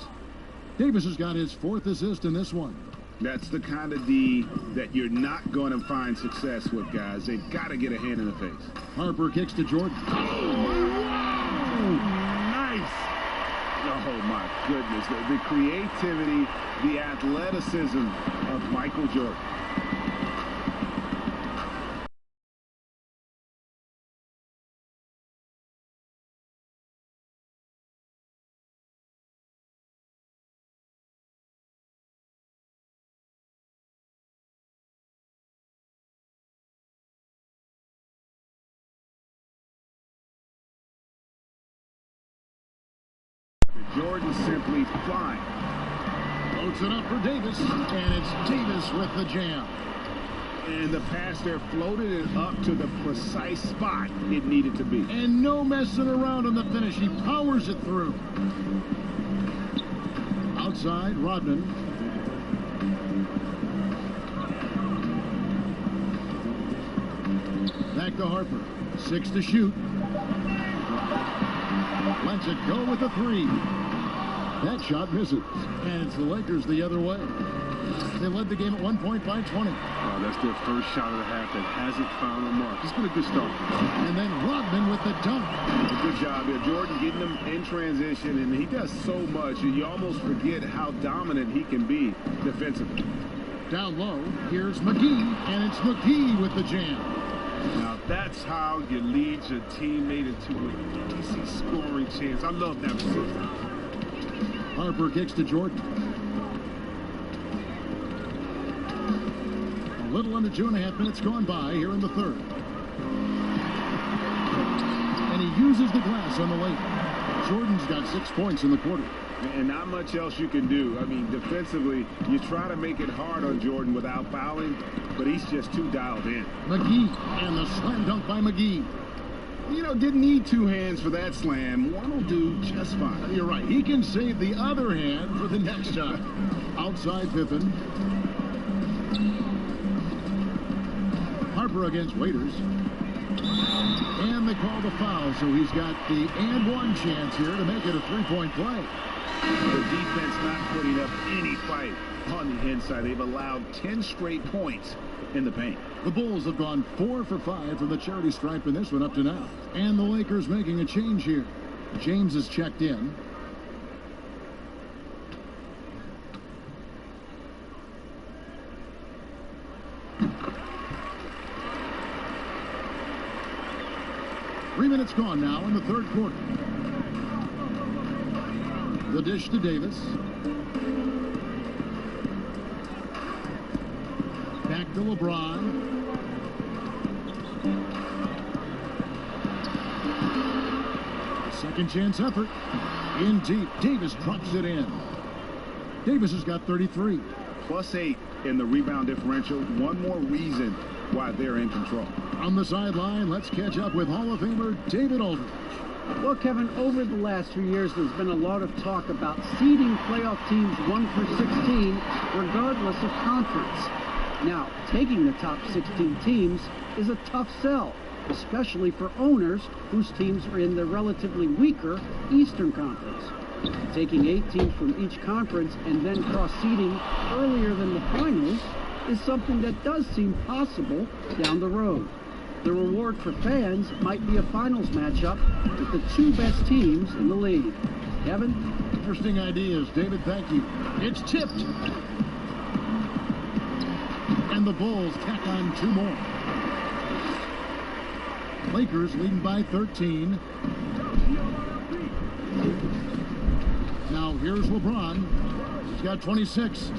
Davis has got his 4th assist in this one. That's the kind of D that you're not going to find success with, guys. They've got to get a hand in the face. Harper kicks to Jordan. Nice. Oh, my goodness. The creativity, the athleticism of Michael Jordan. Jordan simply flying. Loads it up for Davis, and it's Davis with the jam. And the pass there floated it up to the precise spot it needed to be. And no messing around on the finish. He powers it through. Outside, Rodman. Back to Harper. 6 to shoot. Lets it go with a 3. That shot misses. And it's the Lakers the other way. They led the game at 1 point by 20. Oh, that's their first shot of the half that hasn't found a mark. It's been a good start. And then Rodman with the dunk. Good job here. Jordan getting them in transition, and he does so much. You almost forget how dominant he can be defensively. Down low, here's McGee, and it's McGee with the jam. Now, that's how you lead your teammate into a decent scoring chance. I love that position. Harper kicks to Jordan. A little under 2.5 minutes gone by here in the third. And he uses the glass on the lane. Jordan's got 6 points in the quarter. And not much else you can do. I mean, defensively, you try to make it hard on Jordan without fouling, but he's just too dialed in. McGee, and the slam dunk by McGee. You know, didn't need 2 hands for that slam. One will do just fine. You're right. He can save the other hand for the next time. Outside Pippen. Harper against Waiters. And they call the foul, so he's got the and one chance here to make it a 3-point play. The defense not putting up any fight on the inside. They've allowed 10 straight points in the paint. The Bulls have gone 4 for 5 from the charity stripe in this one up to now. And the Lakers making a change here. James is checked in. Three minutes gone now in the third quarter. The dish to Davis. Back to LeBron. Second chance effort. In deep. Davis drops it in. Davis has got 33. +8 in the rebound differential. One more reason why they're in control. On the sideline, let's catch up with Hall of Famer David Aldridge. Well, Kevin, over the last few years, there's been a lot of talk about seeding playoff teams 1 for 16, regardless of conference. Now, taking the top 16 teams is a tough sell, especially for owners whose teams are in the relatively weaker Eastern Conference. Taking 8 teams from each conference and then cross-seeding earlier than the finals is something that does seem possible down the road. The reward for fans might be a finals matchup with the 2 best teams in the league. Kevin? Interesting ideas, David. Thank you. It's tipped. And the Bulls tack on 2 more. Lakers leading by 13. Now here's LeBron. He's got 26.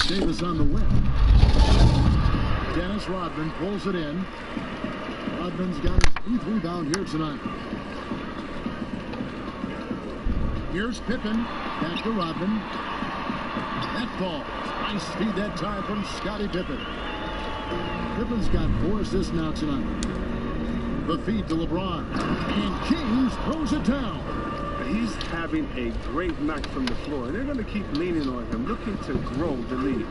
Davis on the win. Dennis Rodman pulls it in. Rodman's got his 8th rebound here tonight. Here's Pippen. Back to Rodman. That falls. Nice feed that time from Scottie Pippen. Pippen's got 4 assists now tonight. The feed to LeBron. And James throws it down. He's having a great night from the floor, and they're going to keep leaning on him, looking to grow the lead.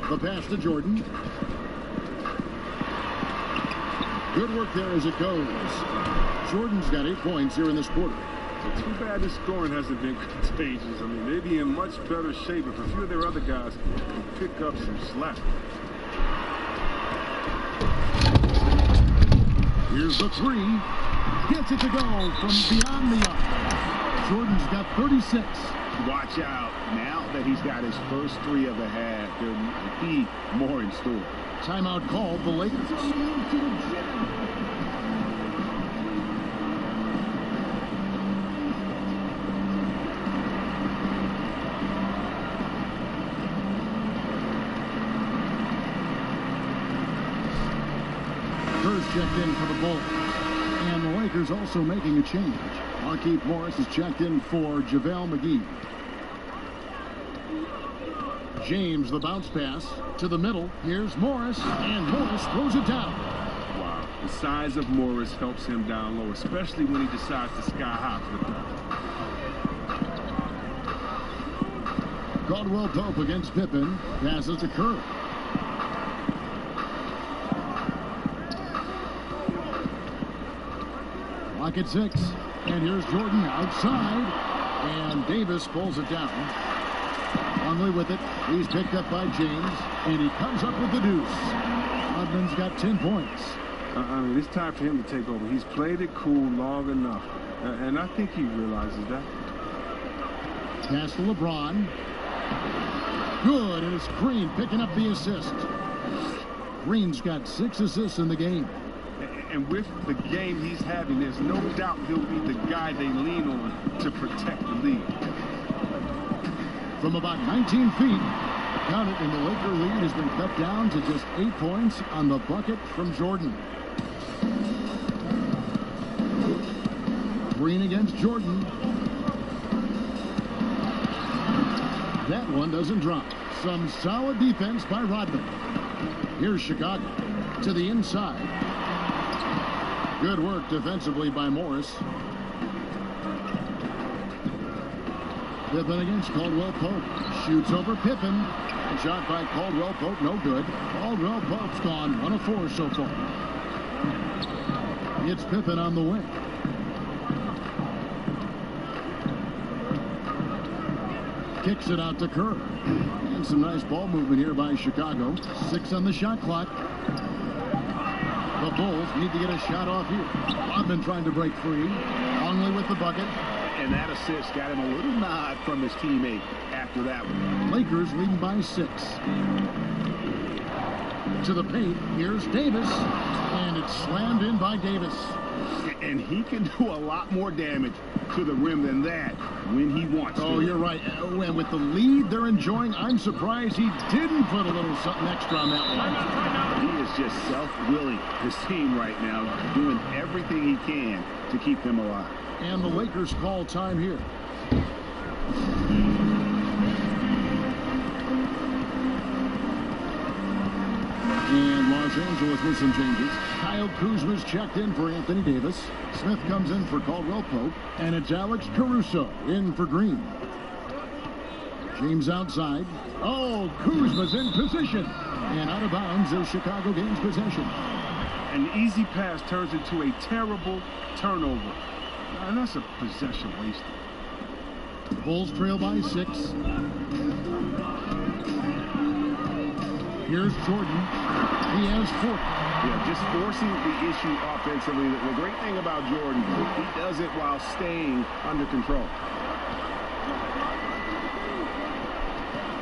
The pass to Jordan. Good work there as it goes. Jordan's got 8 points here in this quarter. So too bad the scoring hasn't been contagious. I mean, they'd be in much better shape if a few of their other guys can pick up some slack. Here's the 3. Gets it to go from beyond the arc. Jordan's got 36. Watch out. Now that he's got his first 3 of the half, there might be more in store. Timeout called the Lakers. First checked in for the Bulls. And the Lakers also making a change. Markieff Morris is checked in for JaVale McGee. James, the bounce pass to the middle. Here's Morris, and Morris throws it down. Wow. The size of Morris helps him down low, especially when he decides to sky high for the three. Caldwell Pope against Pippen. Passes to Kerr. Clock at 6. And here's Jordan outside. And Davis pulls it down. Longley with it. He's picked up by James. And he comes up with the deuce. Rodman's got 10 points. I mean, it's time for him to take over. He's played it cool long enough. And I think he realizes that. Pass to LeBron. Good, and it's Green picking up the assist. Green's got 6 assists in the game. And with the game he's having, there's no doubt he'll be the guy they lean on to protect the lead. From about 19 feet, count it, and the Laker lead has been cut down to just 8 points on the bucket from Jordan. Green against Jordan. That one doesn't drop. Some solid defense by Rodman. Here's Chicago to the inside. Good work defensively by Morris. Pippen against Caldwell Pope. Shoots over Pippen. Shot by Caldwell Pope, no good. Caldwell Pope's gone 1 of 4 so far. It's Pippen on the wing. Kicks it out to Kerr. And some nice ball movement here by Chicago. 6 on the shot clock. The Bulls need to get a shot off here. Rodman trying to break free. Longley with the bucket. And that assist got him a little nod from his teammate after that one. Lakers leading by 6. To the paint. Here's Davis. And it's slammed in by Davis. And he can do a lot more damage to the rim than that when he wants to. Oh, you're right. And with the lead they're enjoying, I'm surprised he didn't put a little something extra on that one. He is just self-willing, his team right now, doing everything he can to keep them alive. And the Lakers call time here. And Los Angeles with some changes. Kyle Kuzma's checked in for Anthony Davis. Smith comes in for Caldwell Pope. And it's Alex Caruso in for Green. James outside. Oh, Kuzma's in position. And out of bounds as Chicago gains possession. An easy pass turns into a terrible turnover. And that's a possession wasted. Bulls trail by 6. Here's Jordan. He has 4. Yeah, just forcing the issue offensively. The great thing about Jordan, he does it while staying under control.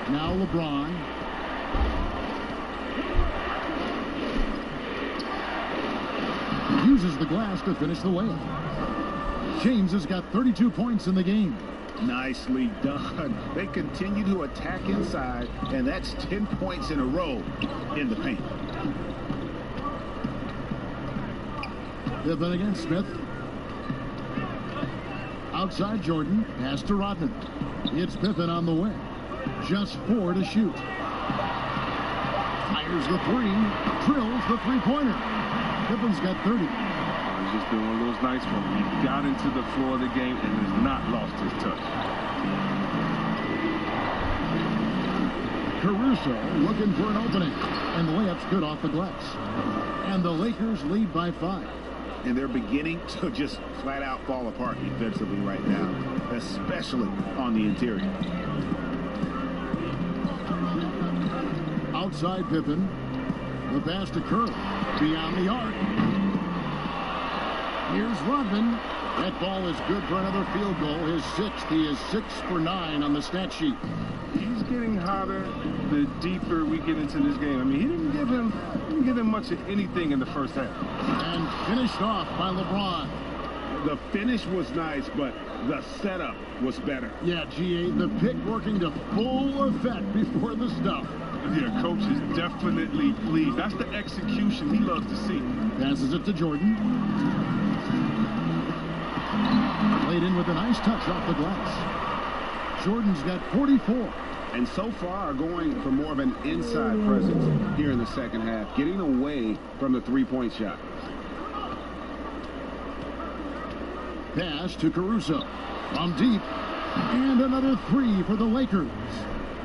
Now LeBron. Uses the glass to finish the layup. James has got 32 points in the game. Nicely done. They continue to attack inside, and that's 10 points in a row in the paint. Pippen against Smith. Outside Jordan. Pass to Rodman. It's Pippen on the wing. Just 4 to shoot. Fires the 3. Drills the three-pointer. Pippen's got 30. He's just been one of those nights for him. He got into the floor of the game and has not lost his touch. Caruso looking for an opening. And the layup's good off the glass. And the Lakers lead by 5. And they're beginning to just flat out fall apart defensively right now, especially on the interior. Outside Pippen. The pass to Kerr. Beyond the arc. Here's Rodman. That ball is good for another field goal. His 6th. He is 6 for 9 on the stat sheet. He's getting hotter the deeper we get into this game. I mean, he didn't give him much of anything in the first half. And finished off by LeBron. The finish was nice, but the setup was better. Yeah, GA, the pick working to full effect before the stuff. Yeah, coach is definitely pleased. That's the execution he loves to see. Passes it to Jordan. Played in with a nice touch off the glass. Jordan's got 44. And so far going for more of an inside presence here in the second half, getting away from the three-point shot. pass to Caruso. From deep. And another three for the Lakers.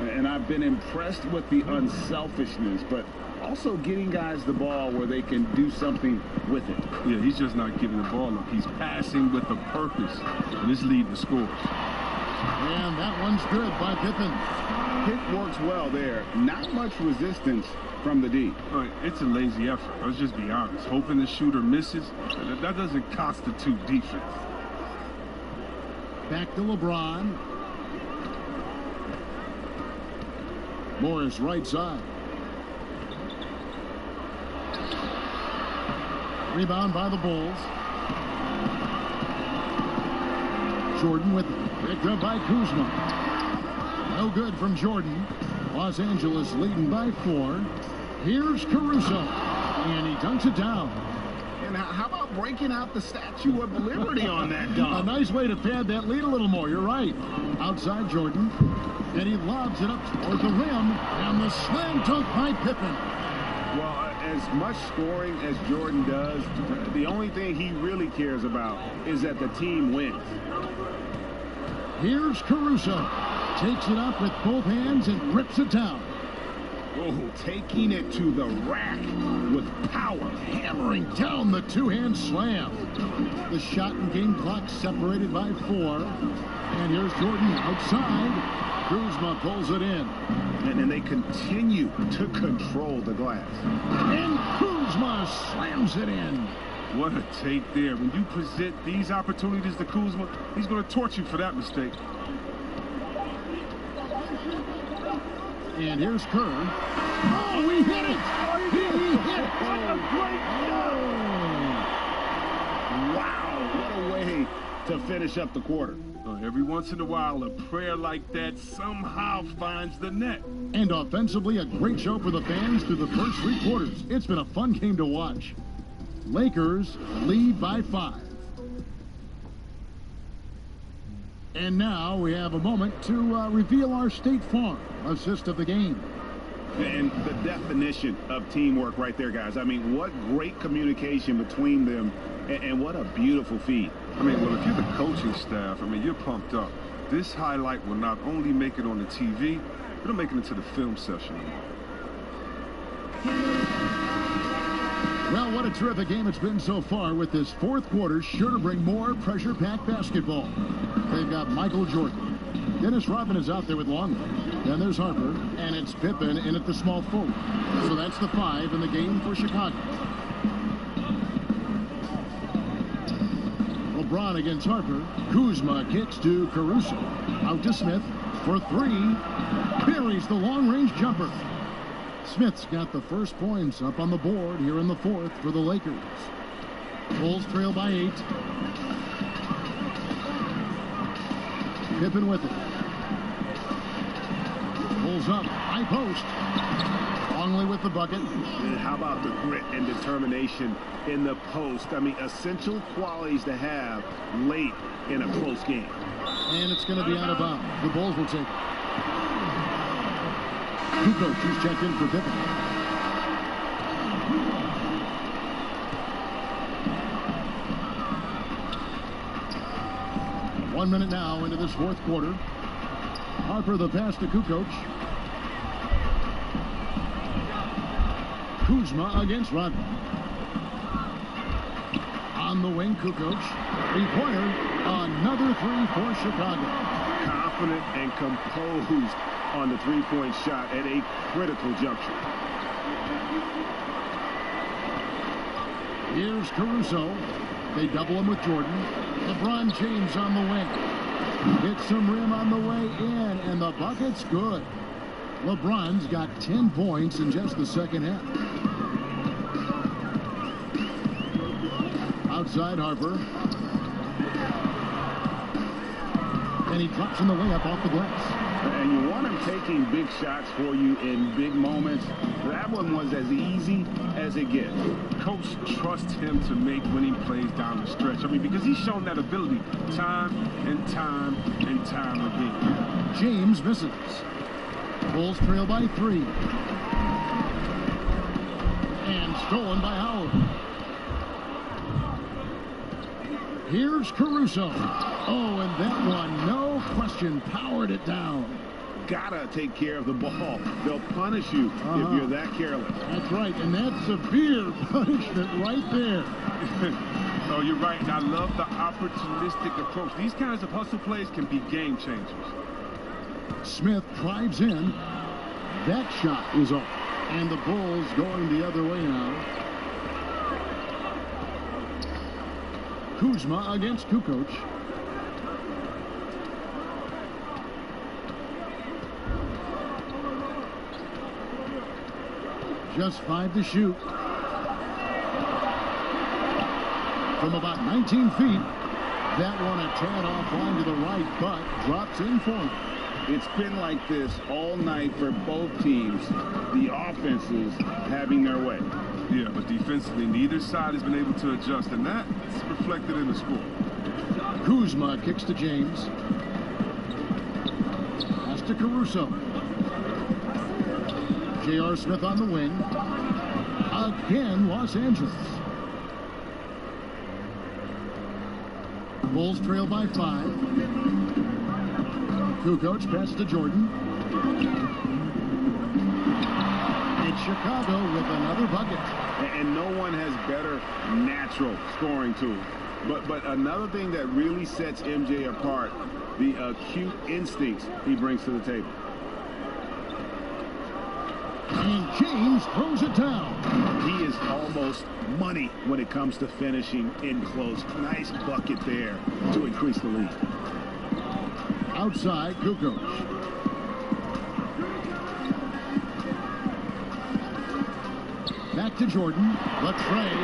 And I've been impressed with the unselfishness, but also getting guys the ball where they can do something with it. Yeah, he's just not giving the ball up. He's passing with a purpose, and it's leading to scores. And that one's good by Pippen. Pick works well there. Not much resistance from the D. It's a lazy effort. Let's just be honest. Hoping the shooter misses, that doesn't constitute defense. Back to LeBron. Morris right side. Rebound by the Bulls. Jordan with it. Picked up by Kuzma. No good from Jordan. Los Angeles leading by 4. Here's Caruso. And he dunks it down. And how about breaking out the Statue of Liberty on that dunk? A nice way to pad that lead a little more. You're right. Outside Jordan. And he lobs it up toward the rim. And the slam dunk by Pippen. Well, as much scoring as Jordan does, the only thing he really cares about is that the team wins. Here's Caruso. Takes it up with both hands and rips it down. Oh, taking it to the rack with power. Hammering down the two-hand slam. The shot and game clock separated by 4. And here's Jordan outside. Kuzma pulls it in. And they continue to control the glass. And Kuzma slams it in. What a take there. When you present these opportunities to Kuzma, he's going to torch you for that mistake. And here's Kerr. Oh, he hit it! He hit it! What a great goal! Wow, what a way to finish up the quarter. Every once in a while, a prayer like that somehow finds the net. And offensively, a great show for the fans through the first 3 quarters. It's been a fun game to watch. Lakers lead by 5. And now we have a moment to reveal our State Farm assist of the game. And the definition of teamwork right there, guys. I mean, what great communication between them, and what a beautiful feed. I mean, well, if you're the coaching staff, I mean, you're pumped up. This highlight will not only make it on the TV, it'll make it into the film session. Well, what a terrific game it's been so far, with this 4th quarter sure to bring more pressure-packed basketball. They've got Michael Jordan. Dennis Rodman is out there with Longley. Then there's Harper, and it's Pippen in at the small forward. So that's the 5 in the game for Chicago. LeBron against Harper. Kuzma kicks to Caruso. Out to Smith for 3. Buries the long-range jumper. Smith's got the first points up on the board here in the 4th for the Lakers. Bulls trail by 8. Pippen with it. Pulls up. High post. Longley with the bucket. And how about the grit and determination in the post? I mean, essential qualities to have late in a close game. And it's going to be out of bounds. The Bulls will take it. Kukoc is checked in for Pippen. One minute now into this 4th quarter. Harper the pass to Kukoc. Kuzma against Rodman. On the wing, Kukoc. 3-pointer. Another 3 for Chicago. Confident and composed on the 3-point shot at a critical juncture. Here's Caruso. They double him with Jordan. LeBron James on the wing. Hits some rim on the way in, and the bucket's good. LeBron's got 10 points in just the second half. Outside Harper. And he drops in the layup off the glass. And you want him taking big shots for you in big moments. That one was as easy as it gets. Coach trusts him to make winning plays down the stretch. I mean, because he's shown that ability time and time and time again. James misses. Bulls trail by 3. And stolen by Howard. Here's Caruso. Oh, and that one, no question, powered it down. Gotta take care of the ball. They'll punish you if you're that careless. That's right, and that's severe punishment right there. Oh, you're right, and I love the opportunistic approach. These kinds of hustle plays can be game changers. Smith drives in. That shot is off. And the Bulls going the other way now. Kuzma against Kukoc. Just 5 to shoot. From about 19 feet. That one a tad offline to the right, but drops in for him. It's been like this all night for both teams. The offenses having their way. Yeah, but defensively, neither side has been able to adjust, and that's reflected in the score. Kuzma kicks to James. Pass to Caruso. J.R. Smith on the wing. Again, Los Angeles. Bulls trail by 5. Kukoc pass to Jordan. It's Chicago with another bucket. And no one has better natural scoring tools. But another thing that really sets MJ apart, the acute instincts he brings to the table. And James throws it down. He is almost money when it comes to finishing in close. Nice bucket there to increase the lead. Outside, Kukoc. Back to Jordan. The trade.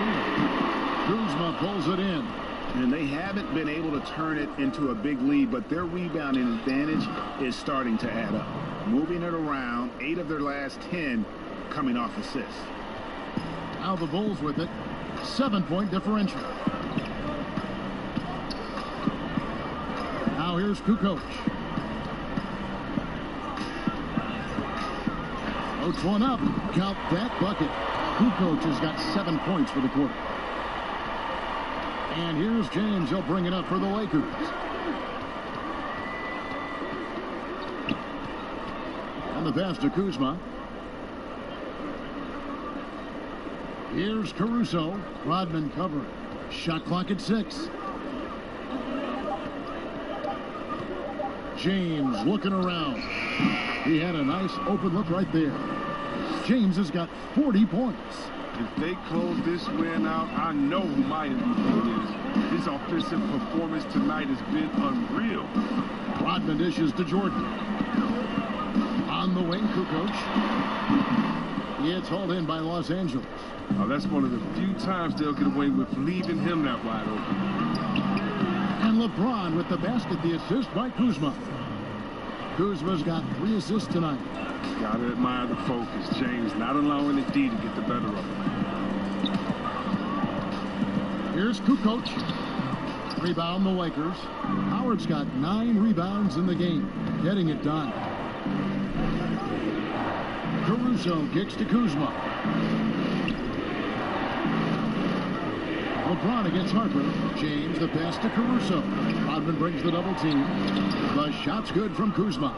Kuzma pulls it in. And they haven't been able to turn it into a big lead, but their rebounding advantage is starting to add up. Moving it around, 8 of their last 10 coming off assists. Now the Bulls with it. 7-point differential. Now here's Kukoc. Floats one up. Count that bucket. Kukoc has got 7 points for the quarter. And here's James. He'll bring it up for the Lakers. And the pass to Kuzma. Here's Caruso. Rodman covering. Shot clock at 6. James looking around. He had a nice open look right there. James has got 40 points. If they close this win out, I know who my MVP is. His offensive performance tonight has been unreal. Rodman dishes to Jordan. On the wing, Kukoc. It's hauled in by Los Angeles. Oh, that's one of the few times they'll get away with leaving him that wide open. And LeBron with the basket, the assist by Kuzma. Kuzma's got 3 assists tonight. Gotta admire the focus. James not allowing the D to get the better of him. Here's Kukoc. Rebound the Lakers. Howard's got 9 rebounds in the game. Getting it done. Caruso kicks to Kuzma. LeBron against Harper. James the pass to Caruso. Rodman brings the double team. The shot's good from Kuzma.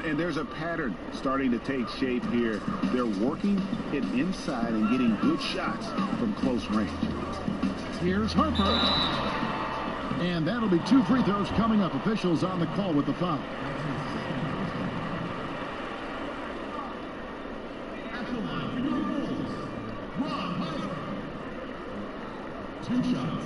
And there's a pattern starting to take shape here. They're working it inside and getting good shots from close range. Here's Harper. And that'll be 2 free throws coming up. Officials on the call with the foul. Two shots.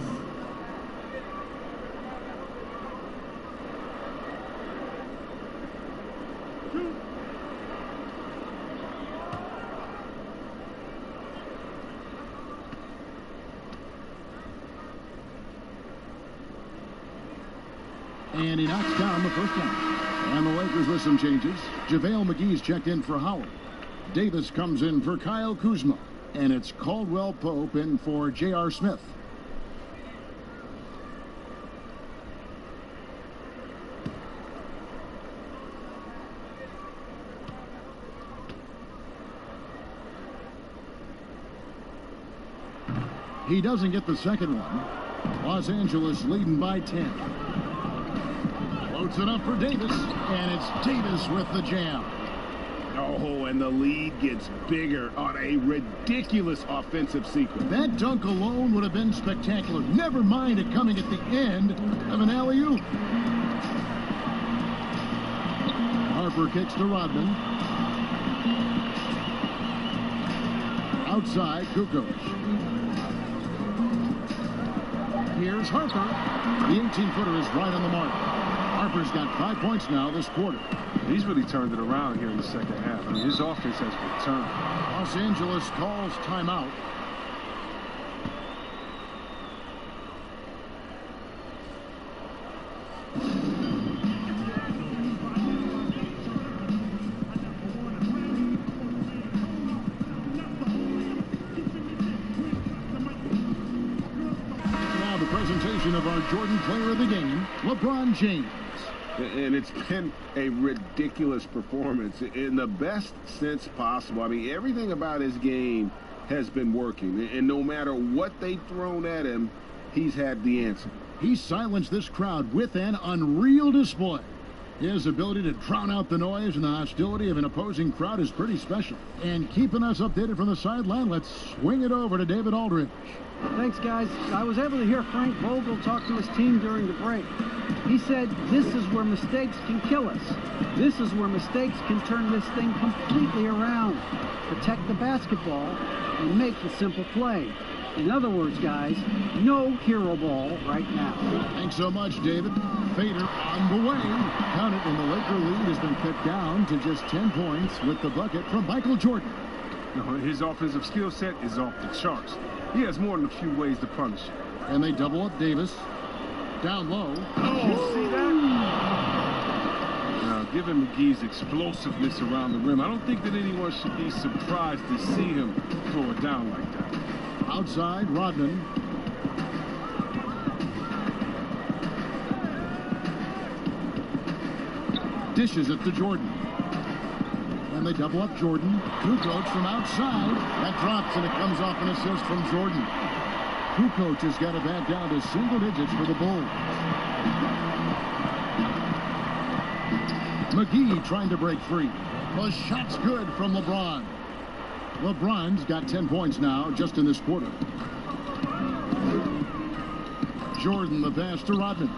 And he knocks down the first one. And the Lakers with some changes. JaVale McGee's checked in for Howard. Davis comes in for Kyle Kuzma. And it's Caldwell Pope in for J.R. Smith. He doesn't get the second one. Los Angeles leading by 10. Loads it up for Davis, and it's Davis with the jam. Oh, and the lead gets bigger on a ridiculous offensive sequence. That dunk alone would have been spectacular. Never mind it coming at the end of an alley-oop. Harper kicks to Rodman. Outside, Kukoc. Here's Harper. The 18-footer is right on the mark. Harper's got 5 points now this quarter. He's really turned it around here in the second half. I mean, his offense has returned. Los Angeles calls timeout. Now the presentation of our Jordan player of the game, LeBron James. And it's been a ridiculous performance in the best sense possible. I mean, everything about his game has been working. And no matter what they've thrown at him, he's had the answer. He silenced this crowd with an unreal display. His ability to drown out the noise and the hostility of an opposing crowd is pretty special. And keeping us updated from the sideline, let's swing it over to David Aldridge. Thanks, guys. I was able to hear Frank Vogel talk to his team during the break. He said, this is where mistakes can kill us. This is where mistakes can turn this thing completely around. Protect the basketball and make the simple play. In other words, guys, no hero ball right now. Thanks so much, David. Fader on the way. Count it, and the Laker lead has been cut down to just 10 points with the bucket from Michael Jordan. His offensive skill set is off the charts. He has more than a few ways to punish. And they double up Davis. Down low. Oh, see that? Now, given McGee's explosiveness around the rim, I don't think that anyone should be surprised to see him throw it down like that. Outside, Rodman. Dishes it to Jordan. And they double up Jordan. Kukoc from outside. That drops, and it comes off an assist from Jordan. Kukoc has got it back down to single digits for the Bulls. McGee trying to break free. The shot's good from LeBron. LeBron's got 10 points now just in this quarter. Jordan the pass to Rodman.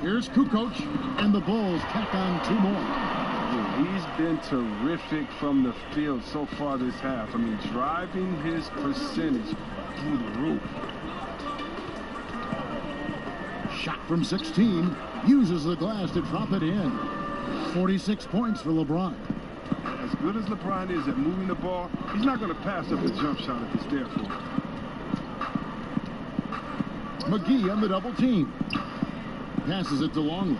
Here's Kukoc, and the Bulls tack on 2 more. He's been terrific from the field so far this half. I mean, driving his percentage through the roof. Shot from 16. Uses the glass to drop it in. 46 points for LeBron. As good as LeBron is at moving the ball, he's not going to pass up a jump shot if it's there for him. McGee on the double team. Passes it to Longley.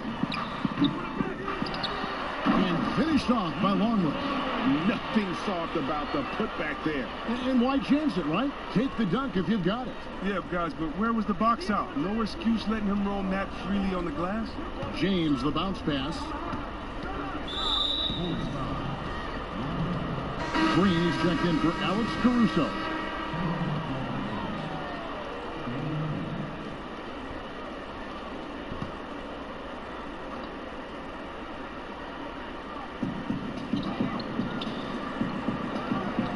And finished off by Longley. Nothing soft about the putback there. And why chance it, right? Take the dunk if you've got it. Yeah, guys, but where was the box out? No excuse letting him roam that freely on the glass? James, the bounce pass. Green is checked in for Alex Caruso.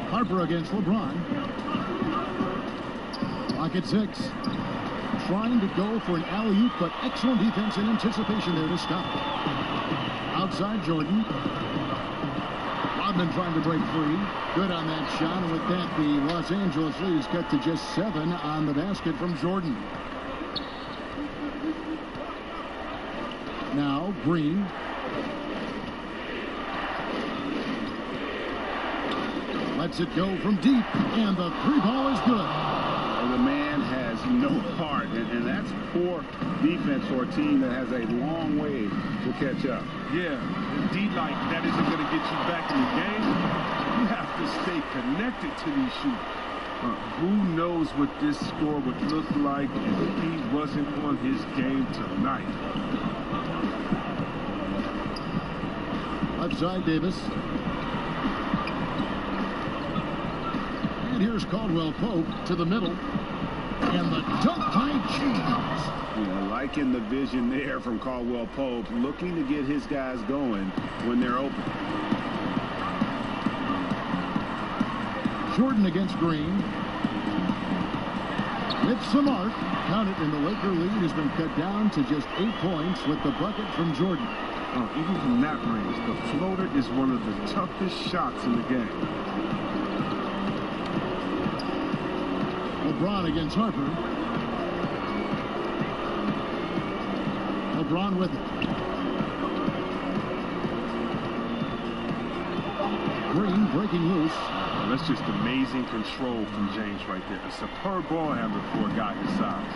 Harper against LeBron. Clock at 6. Trying to go for an alley-oop, but excellent defense and anticipation there to stop. Outside Jordan. Rodman trying to break free. Good on that shot, and with that, the Los Angeles lead is cut to just 7 on the basket from Jordan. Now, Green. Lets it go from deep, and the 3 ball is good. The man has no heart, and that's poor defense for a team that has a long way to catch up. Yeah, indeed, like that isn't going to get you back in the game. You have to stay connected to these shooters. Who knows what this score would look like if he wasn't on his game tonight. Left side, Davis. And here's Caldwell Pope to the middle. And the dunk by James. Yeah, liking the vision there from Caldwell Pope, looking to get his guys going when they're open. Jordan against Green. With some arc, count it, and the Laker lead has been cut down to just 8 points with the bucket from Jordan. Oh, even from that range, the floater is one of the toughest shots in the game. LeBron against Harper. LeBron with it. Green breaking loose. Oh, that's just amazing control from James right there. A superb ball handler for a guy his size.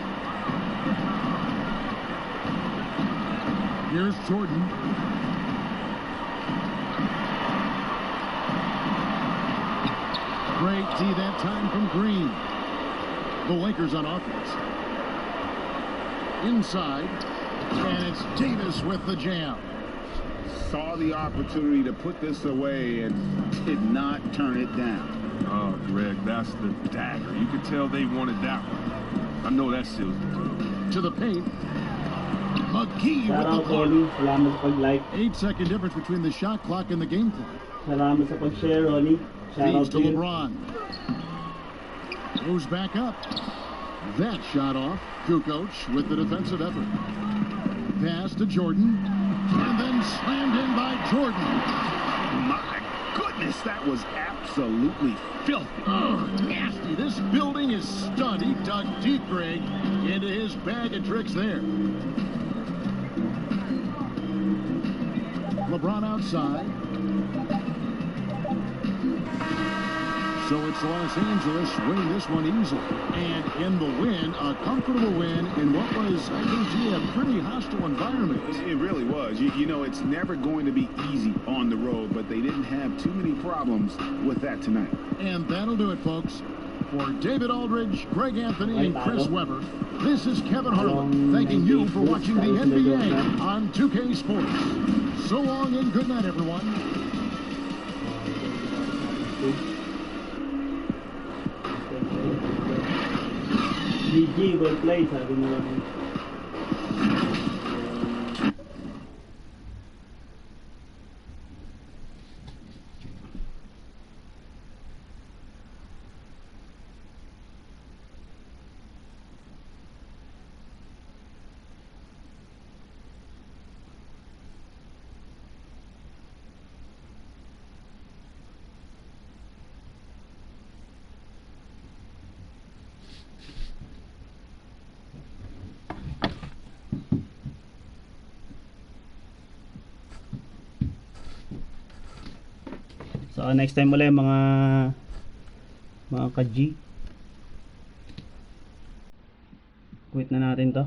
Here's Jordan. Great D that time from Green. The Lakers on offense. Inside. And it's Davis with the jam. Saw the opportunity to put this away and did not turn it down. Oh, Greg, that's the dagger. You could tell they wanted that one. I know that seals the deal. To the paint. McGee Shout with out, the Ronnie. block. Salamat sa pag-like. 8-second difference between the shot clock and the game clock. Salamat sa pag-share, Ronnie. Shout out Feeds to to you. LeBron. Goes back up. That shot off. Kukoc with the defensive effort. Pass to Jordan. And then slammed in by Jordan. My goodness, that was absolutely filthy. Oh, nasty. This building is stunned. He dug deep, Greg, into his bag of tricks there. LeBron outside. So it's Los Angeles winning this one easily. And in the win, a comfortable win in what was, I think, a pretty hostile environment. It really was. You know, it's never going to be easy on the road, but they didn't have too many problems with that tonight. And that'll do it, folks. For David Aldridge, Greg Anthony, and Chris Webber, this is Kevin Harlan thanking you for watching the NBA on 2K Sports. So long and good night, everyone. GG, well played, sabi mo. So next time ulit mga ka-G. Quit na natin to.